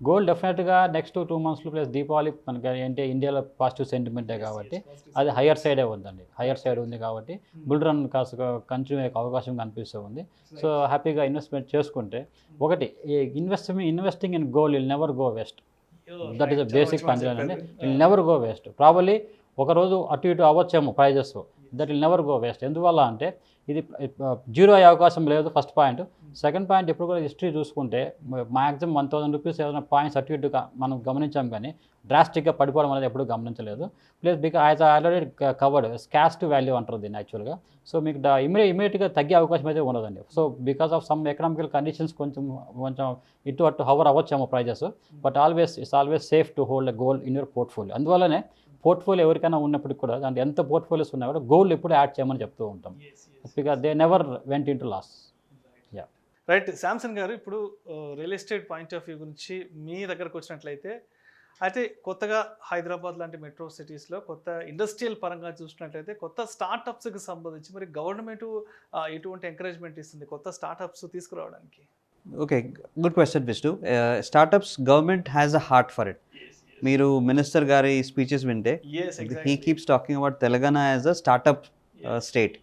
గోల్డ్ డెఫినెట్గా నెక్స్ట్ 2 monthsలో ప్లస్ దీపావళి మనకి అంటే ఇండియాలో పాజిటివ్ సెంటిమెంటే కాబట్టి అది హయ్యర్ సైడే ఉందండి. హయ్యర్ సైడ్ ఉంది కాబట్టి బుల్ రన్ కాస్త కంటిన్యూ అయ్యే అవకాశం కనిపిస్తూ ఉంది. సో హ్యాపీగా ఇన్వెస్ట్మెంట్ చేసుకుంటే ఒకటి investing in gold will never go waste. That is the basic concept అండి. Will never go waste. Probably ఒకరోజు అటు ఇటు అవ్వచ్చేమో prices, that will never go waste. ఎందువల్ల అంటే ఇది జీరో అయ్యే అవకాశం లేదు, ఫస్ట్ పాయింట్. సెకండ్ పాయింట్, ఎప్పుడు కూడా హిస్టరీ చూసుకుంటే మ్యాక్సిమం 1,000 రూపీస్ ఏదైనా పాయింట్స్ అటు ఇటుగా మనం గమనించాం, కానీ డ్రాస్టిక్గా పడిపోవడం అనేది ఎప్పుడు గమనించలేదు. Plus because already covered cost value అంటారు దీన్ని యాక్చువల్గా. సో మీకు ఇమీడియట్గా తగ్గే అవకాశం అయితే ఉండదండి. So because of some economical conditions కొంచెం ఇటు అటు హవర్ అవ్వచ్చేమో prices, but it's always safe to hold a gold in your portfolio. అందువల్లనే పోర్ట్ఫోలియో ఎవరికైనా ఉన్నప్పటికి కూడా దాంట్లో ఎంత పోర్ట్ఫోలియోస్ ఉన్నా కూడా గోల్డ్ ఎప్పుడు యాడ్ చేయమని చెప్తూ ఉంటాం, because they never went into loss. Right, Samson గారు, ఇప్పుడు real estate point of view గురించి మీ దగ్గరకు వచ్చినట్లయితే అయితే కొత్తగా హైదరాబాద్ లాంటి మెట్రో సిటీస్లో కొత్త ఇండస్ట్రియల్ పరంగా చూసినట్లయితే కొత్త స్టార్టప్స్కి సంబంధించి మరి గవర్నమెంట్ ఎటువంటి ఎంకరేజ్మెంట్ ఇస్తుంది కొత్త స్టార్టప్స్ తీసుకురావడానికి? Okay, good question Vishnu. Startups government has a heart for it. మీరు మినిస్టర్ గారి స్పీచెస్ వింటే he keeps talking about Telangana as a startup state,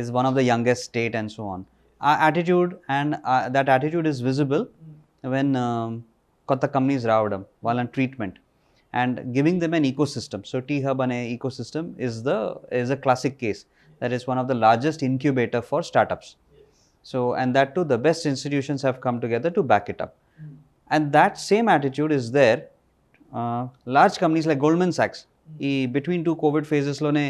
is one of the youngest state and so on. Our attitude and that attitude is visible when kotta companies raavadam valan treatment and giving them an ecosystem. So T-Hub ane ecosystem is a classic case. That is one of the largest incubator for startups. So and that too the best institutions have come together to back it up. And that same attitude is there. Large companies like Goldman Sachs, ఈ between two COVID phases లోనే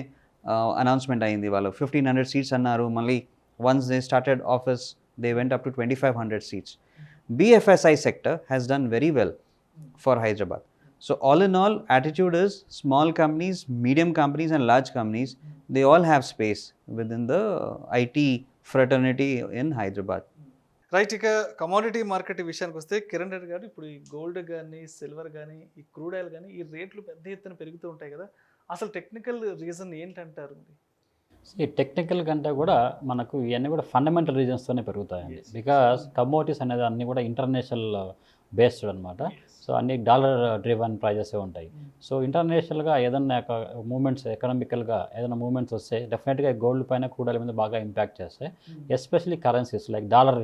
announcement అయింది. వాళ్ళు 1500 seats అన్నారు. మళ్ళీ once they started office they went up to 2500 seats. BFSI sector has done very well for Hyderabad. So all in all, attitude is small companies, medium companies and large companies, they all have space within the IT fraternity in Hyderabad. Right. ఇక commodity market విషయానికి వస్తే కిరణ్ రెడ్డి గారు, ఇప్పుడు ఈ gold కానీ silver కానీ ఈ crude oil కానీ ఈ రేట్లు పెద్ద ఎత్తున పెరుగుతూ ఉంటాయి కదా, అసలు టెక్నికల్ రీజన్ ఏంటంటారు? ఈ టెక్నికల్ కంటే కూడా మనకు ఇవన్నీ కూడా ఫండమెంటల్ రీజన్స్తోనే పెరుగుతాయండి. బికాస్ కమోడిటీస్ అనేది అన్నీ కూడా ఇంటర్నేషనల్ బేస్డ్ అనమాట. సో అన్ని డాలర్ డ్రివన్ ప్రైజెసే ఉంటాయి. సో ఇంటర్నేషనల్గా ఏదన్నా మూమెంట్స్ ఎకనామికల్గా ఏదైనా మూమెంట్స్ వస్తే డెఫినెట్గా గోల్డ్ పైన క్రూడ్ ఆయిల్ మీద బాగా ఇంపాక్ట్ చేస్తాయి. ఎస్పెషల్లీ కరెన్సీస్ లైక్ డాలర్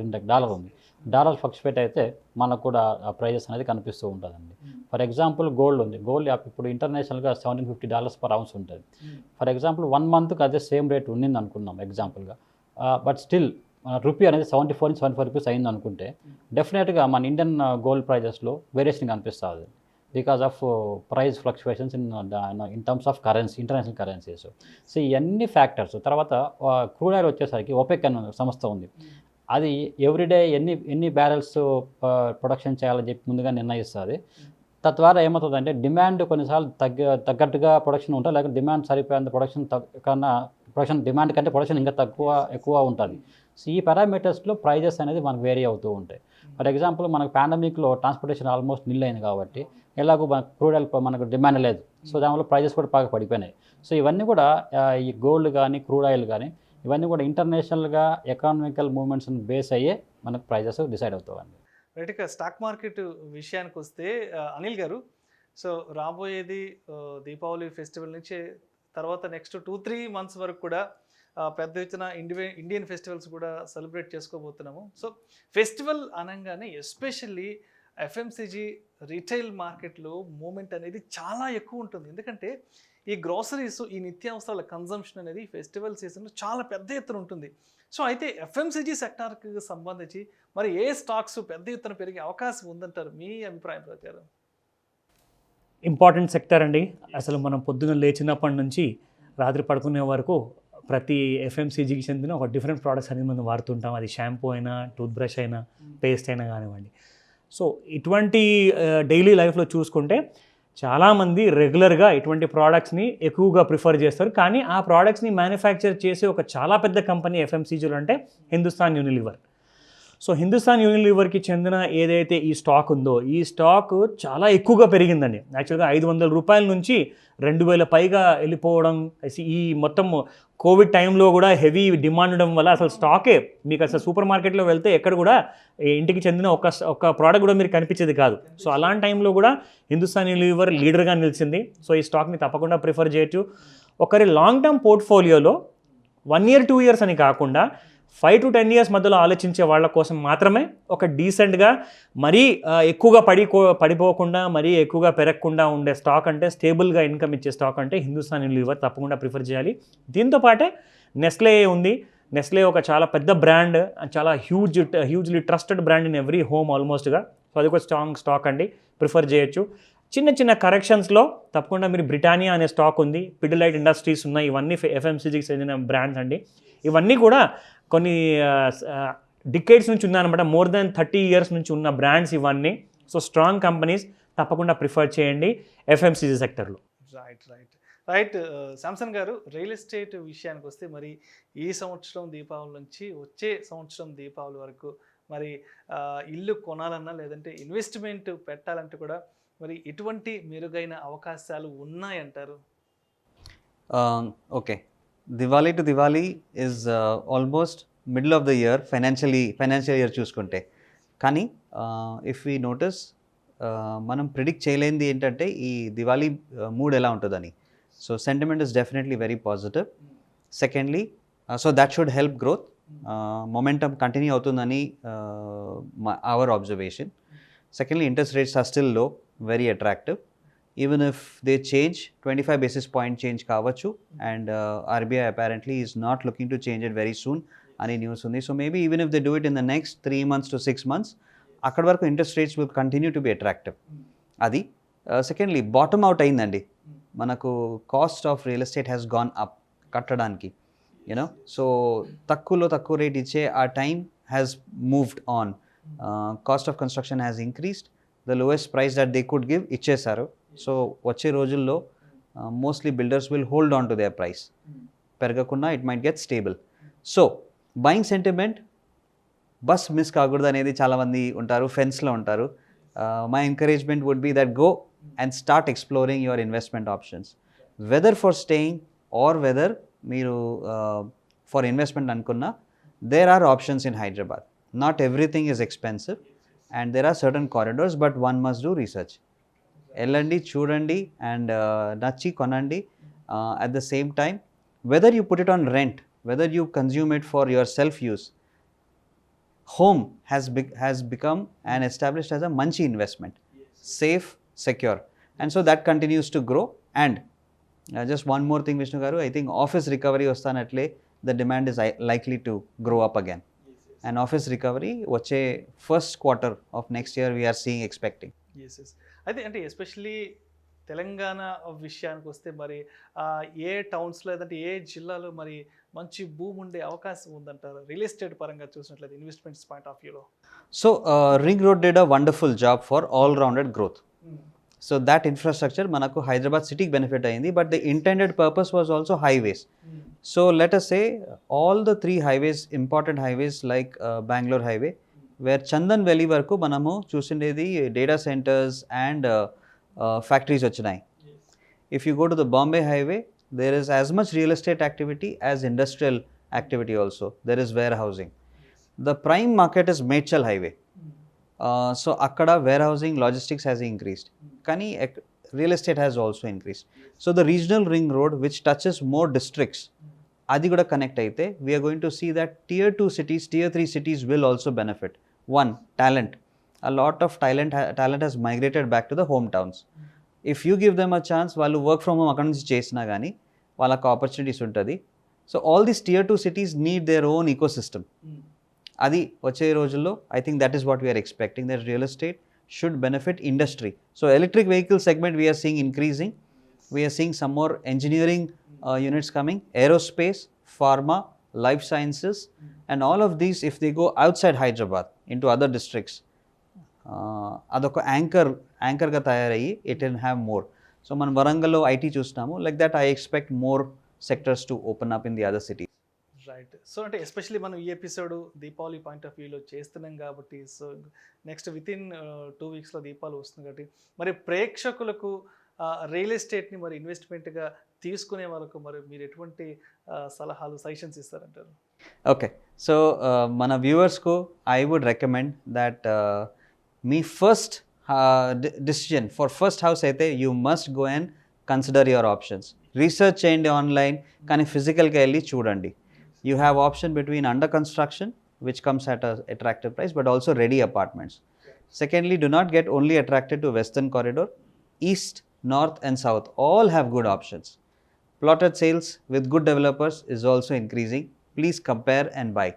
ఉంది. డాలర్ ఫ్లక్చువేట్ అయితే మనకు కూడా ఆ ప్రైజెస్ అనేది కనిపిస్తూ ఉంటుందండి. ఫర్ ఎగ్జాంపుల్ గోల్డ్ ఉంది. గోల్డ్ ఇప్పుడు ఇంటర్నేషనల్గా $1,750 per ounce ఉంటుంది. ఫర్ ఎగ్జాంపుల్ 1 monthకి అదే సేమ్ రేట్ ఉండింది అనుకున్నాం ఎగ్జాంపుల్గా. బట్ స్టిల్ రూపీ అనేది 74 రూపీస్ అయింది అనుకుంటే డెఫినెట్గా మన ఇండియన్ గోల్డ్ ప్రైజెస్లో వేరియేషన్ కనిపిస్తుంది because of price fluctuations in terms of currency, international currencies. So ఇవన్నీ ఫ్యాక్టర్స్. తర్వాత క్రూడ్ ఆయిల్ వచ్చేసరికి OPEC అనే సంస్థ ఉంది. అది ఎవ్రీడే ఎన్ని బ్యారెల్స్ ప్రొడక్షన్ చేయాలని చెప్పి ముందుగా నిర్ణయిస్తుంది. తద్వారా ఏమవుతుందంటే డిమాండ్ కొన్నిసార్లు తగ్గట్టుగా ప్రొడక్షన్ ఉంటుంది, లేకపోతే డిమాండ్ సరిపోయేంత ప్రొడక్షన్ డిమాండ్ కంటే ప్రొడక్షన్ ఇంకా ఎక్కువ ఉంటుంది. సో ఈ పారామీటర్స్లో ప్రైజెస్ అనేది మనకు వేరీ అవుతూ ఉంటాయి. ఫర్ ఎగ్జాంపుల్ మనకు పాండమిక్లో ట్రాన్స్పోర్టేషన్ ఆల్మోస్ట్ నిల్ అయింది కాబట్టి ఎలాగో క్రూడ్ ఆయిల్ మనకు డిమాండ్ లేదు. సో దానివల్ల ప్రైజెస్ కూడా బాగా పడిపోయినాయి. సో ఇవన్నీ కూడా ఈ గోల్డ్ కానీ క్రూడ్ ఆయిల్ కానీ ఇవన్నీ కూడా ఇంటర్నేషనల్గా ఎకనామికల్ మూవ్మెంట్స్ని బేస్ అయ్యే మనకు ప్రైజెస్ డిసైడ్ అవుతాయండి. రైట్. ఇక స్టాక్ మార్కెట్ విషయానికి వస్తే అనిల్ గారు, సో రాబోయేది దీపావళి ఫెస్టివల్ నుంచి తర్వాత నెక్స్ట్ 2-3 months వరకు కూడా పెద్ద ఎత్తున ఇండియన్ ఫెస్టివల్స్ కూడా సెలబ్రేట్ చేసుకోబోతున్నాము. సో ఫెస్టివల్ అనగానే ఎస్పెషల్లీ FMCG రీటైల్ మార్కెట్లో మూమెంట్ అనేది చాలా ఎక్కువ ఉంటుంది. ఎందుకంటే ఈ గ్రోసరీస్, ఈ నిత్యావసరాల కన్జంప్షన్ అనేది ఫెస్టివల్ సీజన్లో చాలా పెద్ద ఎత్తున ఉంటుంది. సో అయితే FMCG సెక్టార్కి సంబంధించి మరి ఏ స్టాక్స్ పెద్ద ఎత్తున పెరిగే అవకాశం ఉందంటారు మీ అభిప్రాయం ప్రకారం? ఇంపార్టెంట్ సెక్టర్ అండి. అసలు మనం పొద్దున్న లేచినప్పటి నుంచి రాత్రి పడుకునే వరకు ప్రతి FMCGకి చెందిన ఒక డిఫరెంట్ ప్రోడక్ట్స్ అనేది మనం వాడుతుంటాం. అది షాంపూ అయినా, టూత్ బ్రష్ అయినా, పేస్ట్ అయినా కానివ్వండి. సో ఇటువంటి డైలీ లైఫ్లో చూసుకుంటే చాలామంది రెగ్యులర్గా ఇటువంటి ప్రోడక్ట్స్ని ఎక్కువగా ప్రిఫర్ చేస్తారు. కానీ ఆ ప్రోడక్ట్స్ని మ్యానుఫ్యాక్చర్ చేసే ఒక చాలా పెద్ద కంపెనీ FMCGలో అంటే హిందుస్థాన్ యూనిలివర్. సో హిందుస్థాన్ యూనిలివర్కి చెందిన ఏదైతే ఈ స్టాక్ ఉందో ఈ స్టాక్ చాలా ఎక్కువగా పెరిగిందండి. యాక్చువల్గా 500 రూపాయల నుంచి 2000 పైగా వెళ్ళిపోవడం, ఈ మొత్తం కోవిడ్ టైంలో కూడా హెవీ డిమాండ్ ఉండడం వల్ల అసలు స్టాకే మీకు అసలు సూపర్ మార్కెట్లో వెళ్తే ఎక్కడ కూడా ఇంటికి చెందిన ఒక ప్రోడక్ట్ కూడా మీరు కనిపించేది కాదు. సో అలాంటి టైంలో కూడా హిందుస్థాన్ యూనిలివర్ లీడర్గా నిలిచింది. సో ఈ స్టాక్ని తప్పకుండా ప్రిఫర్ చేయొచ్చు. ఒకరి లాంగ్ టర్మ్ పోర్ట్ఫోలియోలో 1 year 2 years అని కాకుండా 5 to 10 years మధ్యలో ఆలోచించే వాళ్ళ కోసం మాత్రమే ఒక డీసెంట్గా మరీ ఎక్కువగా పడిపోకుండా మరీ ఎక్కువగా పెరగకుండా ఉండే స్టాక్ అంటే స్టేబుల్గా ఇన్కమ్ ఇచ్చే స్టాక్ అంటే హిందుస్థాన్ యూనిలివర్ తప్పకుండా ప్రిఫర్ చేయాలి. దీంతో పాటే నెస్లే ఉంది. నెస్లే ఒక చాలా పెద్ద బ్రాండ్, చాలా hugely trusted brand in every home ఆల్మోస్ట్గా. సో అది ఒక స్ట్రాంగ్ స్టాక్ అండి, ప్రిఫర్ చేయొచ్చు. చిన్న కరెక్షన్స్లో తప్పకుండా మీరు బ్రిటానియా అనే స్టాక్ ఉంది, పిడిలైట్ ఇండస్ట్రీస్ ఉన్నాయి. ఇవన్నీ FMCGకి చెందిన బ్రాండ్స్ అండి. ఇవన్నీ కూడా కొన్ని డికేడ్స్ నుంచి ఉన్నాయన్నమాట. మోర్ దాన్ 30 years నుంచి ఉన్న బ్రాండ్స్ ఇవన్నీ. సో స్ట్రాంగ్ కంపెనీస్ తప్పకుండా ప్రిఫర్ చేయండి FMCG సెక్టర్లో. రైట్. శాంసన్ గారు, రియల్ ఎస్టేట్ విషయానికి వస్తే మరి ఈ సంవత్సరం దీపావళి నుంచి వచ్చే సంవత్సరం దీపావళి వరకు మరి ఇల్లు కొనాలన్నా లేదంటే ఇన్వెస్ట్మెంట్ పెట్టాలంటే కూడా మరి ఎటువంటి మెరుగైన అవకాశాలు ఉన్నాయంటారు? Okay, Diwali to Diwali is almost middle of the year financial year చూసుకుంటే. కానీ ఇఫ్ వీ నోటీస్, మనం ప్రిడిక్ట్ చేయలేనిది ఏంటంటే ఈ దివాళీ మూడ్ ఎలా ఉంటుందని. So sentiment is definitely very positive. Secondly, so that should help growth. Momentum continue అవుతుందని our observation. Secondly, interest rates are still low, very attractive. Even if they change, 25 basis point change kavachu, and RBI apparently is not looking to change it very soon. Ani news undi. So maybe even if they do it in the next 3 months to 6 months, akkada varaku interest rates will continue to be attractive. Adi. Secondly, bottom out ayindandi. Manaku cost of real estate has gone up kattadaniki. So takku rate iche our time has moved on. Cost of construction has increased. The lowest price that they could give ఇచ్చేసారు. So వచ్చే రోజుల్లో mostly builders will hold on to their price. పెరగకుండా it might get stable. So buying sentiment bus miss కాకూడదు అనేది చాలామంది ఉంటారు, ఫెన్స్లో ఉంటారు. My encouragement would be that go and start exploring your investment options, whether for staying or whether మీరు for investment అనుకున్నా. There are options in Hyderabad. Not everything is expensive and there are certain corridors, but one must do research. Ellandi, chudandi and nachi konandi. At the same time, whether you put it on rent, whether you consume it for your self use, home has become and established as a manchi investment. Safe, secure, and so that continues to grow. And just one more thing, Vishnu garu, I think office recovery ostanatle the demand is likely to grow up again. And office recovery వచ్చే first quarter of next year we are seeing expecting. Yes. అయితే అంటే especially Telangana విషయానికి వస్తే మరి ఏ టౌన్స్లో లేదంటే ఏ జిల్లాలో మరి మంచి భూమి ఉండే అవకాశం ఉందంటారు రియల్ ఎస్టేట్ పరంగా చూసినట్లయితే, ఇన్వెస్ట్మెంట్స్ పాయింట్ ఆఫ్ వ్యూలో? So ring road did a wonderful job for all rounded growth. So that infrastructure మనకు హైదరాబాద్ సిటీకి బెనిఫిట్ అయింది, but the intended purpose was also highways. So let us say all the 3 highways, important highways like Bangalore highway, where Chandan Valley varaku manamu chusindedi data centers and factories vachinayi. If you go to the Bombay highway, there is as much real estate activity as industrial activity also. There is warehousing. The prime market is Mechal highway. So akkada warehousing, logistics has increased. Kani real estate has also increased. So the regional ring road which touches more districts, అది కూడా connect అయితే we are going to see that tier 2 cities, tier 3 cities will also benefit. One, talent. A lot of talent has migrated back to the hometowns. If you give them a chance, వాళ్ళు work from home అక్కడ నుంచి చేసినా కానీ వాళ్ళకి opportunities ఉంటుంది. So all these tier 2 cities need their own ecosystem. అది వచ్చే రోజుల్లో I think that is what we are expecting, that real estate should benefit industry. So electric vehicle segment we are seeing increasing. We are seeing some more engineering units coming, aerospace, pharma, life sciences, and all of these, if they go outside Hyderabad into other districts, అదొక యాంకర్గా తయారయ్యి it will have more. So మనం వరంగల్లో IT చూస్తున్నాము, like that I expect more sectors to open up in the other cities. Right. So అంటే especially మనం ఈ episode Deepavali point of వ్యూలో చేస్తున్నాం కాబట్టి, సో నెక్స్ట్ వితిన్ 2 వీక్స్లో దీపావళి వస్తుంది కాబట్టి మరి ప్రేక్షకులకు రియల్ ఎస్టేట్ని మరి ఇన్వెస్ట్మెంట్గా తీసుకునే వాళ్ళకు మరి మీరు ఎటువంటి సలహాలు, సజెషన్స్ ఇస్తారంటారు? ఓకే, సో మన వ్యూవర్స్కు ఐ వుడ్ రికమెండ్ దట్ మీ first decision for first house అయితే you must go and consider your options. Research చేయండి ఆన్లైన్, కానీ ఫిజికల్గా వెళ్ళి చూడండి. You have option between under construction, which comes at an attractive price, but also ready apartments. Secondly, do not get only attracted to Western Corridor. East, North and South all have good options. Plotted sales with good developers is also increasing. Please compare and buy.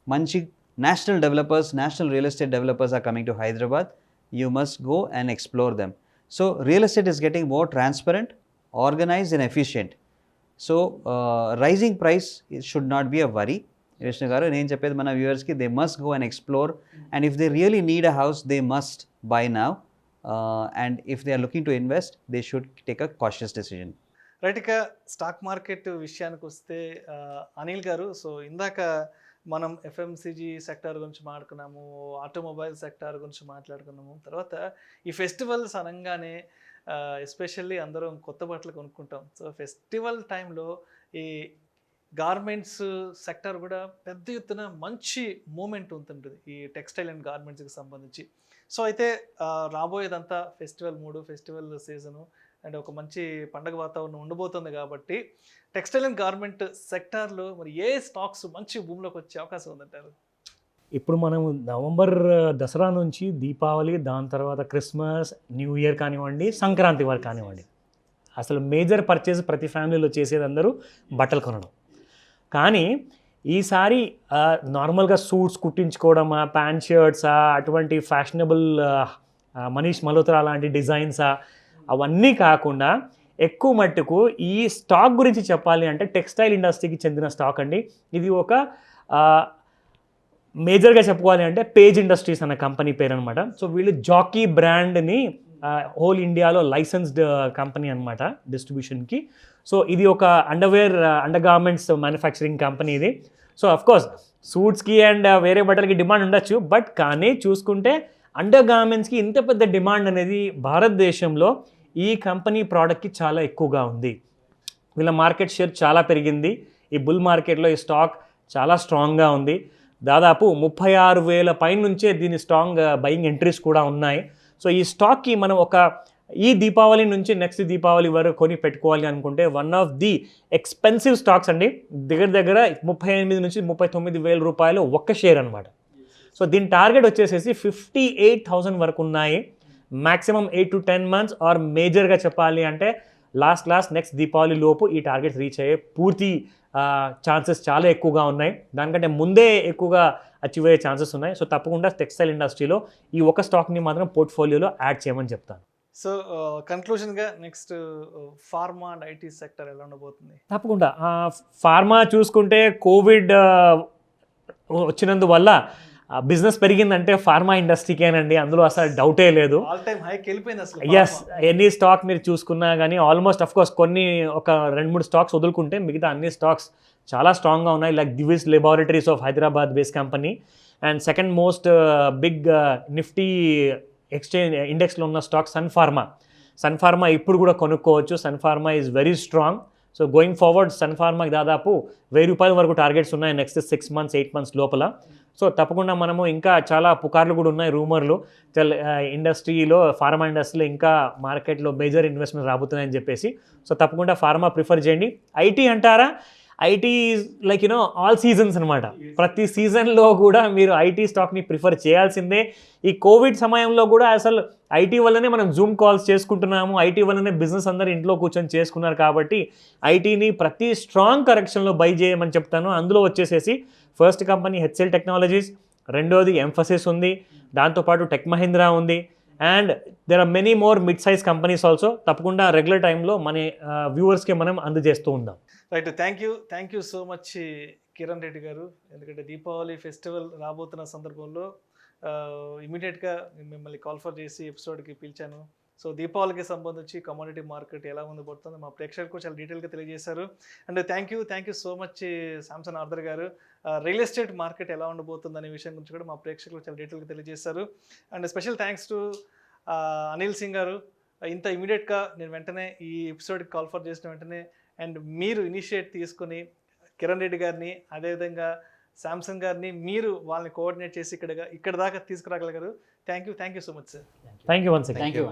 Manchi national developers, national real estate developers are coming to Hyderabad. You must go and explore them. So real estate is getting more transparent, organized and efficient. So rising price should not be a worry. Vishnu garu, నేను చెప్పేది మన వ్యూవర్స్కి, they must go and explore, and if they really need a house they must buy now, and if they are looking to invest they should take a cautious decision. Right. ఇక stock market విషయానికి వస్తే అనిల్ గారు, so ఇందాక మనం FMCG sector గురించి మాట్లాడుకున్నాము, automobile sector గురించి మాట్లాడుకున్నాము. తర్వాత ఈ ఫెస్టివల్స్ అనగానే ఎస్పెషల్లీ అందరం కొత్త బట్టలు కొనుక్కుంటాం. సో ఫెస్టివల్ టైంలో ఈ గార్మెంట్స్ సెక్టర్ కూడా పెద్ద ఎత్తున మంచి మూమెంట్ ఉంటుంటుంది ఈ టెక్స్టైల్ అండ్ గార్మెంట్స్కి సంబంధించి. సో అయితే రాబోయేదంతా ఫెస్టివల్ మూడు, ఫెస్టివల్ సీజను అండ్ ఒక మంచి పండగ వాతావరణం ఉండబోతుంది కాబట్టి టెక్స్టైల్ అండ్ గార్మెంట్ సెక్టార్లో మరి ఏ స్టాక్స్ మంచి భూమిలోకి వచ్చే అవకాశం ఉందంటారు? ఇప్పుడు మనం నవంబర్ దసరా నుంచి దీపావళి, దాని తర్వాత క్రిస్మస్, న్యూ ఇయర్ కానివ్వండి, సంక్రాంతి వరకు కానివ్వండి, అసలు మేజర్ పర్చేజ్ ప్రతి ఫ్యామిలీలో చేసేది అందరూ బట్టలు కొనడం. కానీ ఈసారి నార్మల్గా సూట్స్ కుట్టించుకోవడమా, ప్యాంట్ షర్ట్సా, అటువంటి ఫ్యాషనబుల్ మనీష్ మల్హోత్రా లాంటి డిజైన్సా, అవన్నీ కాకుండా ఎక్కువ మట్టుకు ఈ స్టాక్ గురించి చెప్పాలి అంటే టెక్స్టైల్ ఇండస్ట్రీకి చెందిన స్టాక్ అండి. ఇది ఒక మేజర్గా చెప్పుకోవాలి అంటే పేజ్ ఇండస్ట్రీస్ అన్న కంపెనీ పేరు అనమాట. సో వీళ్ళు జాకీ బ్రాండ్ని హోల్ ఇండియాలో లైసెన్స్డ్ కంపెనీ అనమాట డిస్ట్రిబ్యూషన్కి. సో ఇది ఒక అండర్ గార్మెంట్స్ మ్యానుఫ్యాక్చరింగ్ కంపెనీ ఇది. సో అఫ్కోర్స్ సూట్స్కి అండ్ వేరే బట్టలకి డిమాండ్ ఉండొచ్చు, బట్ కానీ చూసుకుంటే అండర్ గార్మెంట్స్కి ఇంత పెద్ద డిమాండ్ అనేది భారతదేశంలో ఈ కంపెనీ ప్రోడక్ట్కి చాలా ఎక్కువగా ఉంది. వీళ్ళ మార్కెట్ షేర్ చాలా పెరిగింది. ఈ బుల్ మార్కెట్లో ఈ స్టాక్ చాలా స్ట్రాంగ్గా ఉంది. దాదాపు 36,000 పైన నుంచే దీని స్ట్రాంగ్ బయింగ్ ఎంట్రీస్ కూడా ఉన్నాయి. సో ఈ స్టాక్కి మనం ఈ దీపావళి నుంచి నెక్స్ట్ దీపావళి వరకు కొని పెట్టుకోవాలి అనుకుంటే one of the expensive stocks అండి. దగ్గర 38 నుంచి 39,000 రూపాయలు ఒక్క షేర్ అనమాట. సో దీని టార్గెట్ వచ్చేసేసి 58,000 వరకు ఉన్నాయి. మ్యాక్సిమం 8 to 10 months ఆర్ మేజర్గా చెప్పాలి అంటే లాస్ట్ నెక్స్ట్ దీపావళి లోపు ఈ టార్గెట్ రీచ్ అయ్యే పూర్తి ఛాన్సెస్ చాలా ఎక్కువగా ఉన్నాయి. దానికంటే ముందే ఎక్కువగా అచీవ్ అయ్యే ఛాన్సెస్ ఉన్నాయి. సో తప్పకుండా టెక్స్టైల్ ఇండస్ట్రీలో ఈ ఒక స్టాక్ని మాత్రం పోర్ట్ఫోలియోలో యాడ్ చేయమని చెప్తాను. సో కన్క్లూషన్గా next pharma and IT sector ఎలా ఉండబోతుంది? తప్పకుండా ఫార్మా చూసుకుంటే కోవిడ్ వచ్చినందువల్ల బిజినెస్ పెరిగిందంటే ఫార్మా ఇండస్ట్రీకేనండి, అందులో అసలు డౌటే లేదు. ఆల్ టైమ్ హైక్ వెళ్ళిపోయింది అసలు. ఎస్, ఎనీ స్టాక్ మీరు చూసుకున్నా కానీ ఆల్మోస్ట్ అఫ్కోర్స్ కొన్ని ఒక 2-3 స్టాక్స్ వదులుకుంటే మిగతా అన్ని స్టాక్స్ చాలా స్ట్రాంగ్గా ఉన్నాయి. Like Divi's laboratories of Hyderabad base company and second most big Nifty exchange ఇండెక్స్లో ఉన్న స్టాక్ సన్ ఫార్మా ఇప్పుడు కూడా కొనుక్కోవచ్చు. Sun Pharma is very strong. So going forward Sun ఫార్మాకి దాదాపు 1,000 రూపాయల వరకు టార్గెట్స్ ఉన్నాయి నెక్స్ట్ 6 months 8 months లోపల. సో తప్పకుండా మనము ఇంకా చాలా పుకార్లు కూడా ఉన్నాయి, రూమర్లు ఇండస్ట్రీలో ఫార్మా ఇండస్ట్రీలో ఇంకా మార్కెట్లో మేజర్ ఇన్వెస్ట్మెంట్ రాబోతున్నాయని చెప్పేసి. సో తప్పకుండా ఫార్మా ప్రిఫర్ చేయండి. ఐటీ అంటారా, ఐటీ లైక్ ఆల్ సీజన్స్ అనమాట. ప్రతి సీజన్లో కూడా మీరు ఐటీ స్టాక్ని ప్రిఫర్ చేయాల్సిందే. ఈ కోవిడ్ సమయంలో కూడా అసలు ఐటీ వల్లనే మనం జూమ్ కాల్స్ చేసుకుంటున్నాము, ఐటీ వల్లనే బిజినెస్ అందరూ ఇంట్లో కూర్చొని చేసుకున్నారు. కాబట్టి ఐటీని ప్రతి స్ట్రాంగ్ కరెక్షన్లో బై చేయమని చెప్తాను. అందులో వచ్చేసేసి ఫస్ట్ కంపెనీ హెచ్ఎల్ టెక్నాలజీస్, రెండోది ఎంఫసిస్ ఉంది, దాంతోపాటు టెక్ మహీంద్రా ఉంది and there are many more mid size companies also. తప్పకుండా రెగ్యులర్ టైంలో మన వ్యూవర్స్కి మనం అందజేస్తూ ఉందాం. Right, thank you so much Kiran Reddy గారు. ఎందుకంటే దీపావళి ఫెస్టివల్ రాబోతున్న సందర్భంలో ఇమీడియట్గా మిమ్మల్ని కాల్ఫర్ చేసి ఎపిసోడ్కి పిలిచాను. సో దీపావళికి సంబంధించి కమోడిటీ మార్కెట్ ఎలా ఉండబోతుందో మా ప్రేక్షకులకు చాలా డీటెయిల్గా తెలియజేశారు. And thank you so much Samson Arthur గారు. రియల్ ఎస్టేట్ మార్కెట్ ఎలా ఉండబోతుంది అనే విషయం గురించి కూడా మా ప్రేక్షకులకు చాలా డీటెయిల్గా తెలియజేశారు. And special thanks to Anil Singh గారు. ఇంత ఇమీడియట్గా నేను వెంటనే ఈ ఎపిసోడ్కి కాల్ఫర్ చేసిన వెంటనే అండ్ మీరు ఇనిషియేట్ తీసుకుని కిరణ్ రెడ్డి గారిని అదేవిధంగా శాంసంగ్ గారిని మీరు వాళ్ళని కోఆర్డినేట్ చేసి ఇక్కడ దాకా తీసుకురాగలిగారు. Thank you so much sir. Thank you once. Thank you.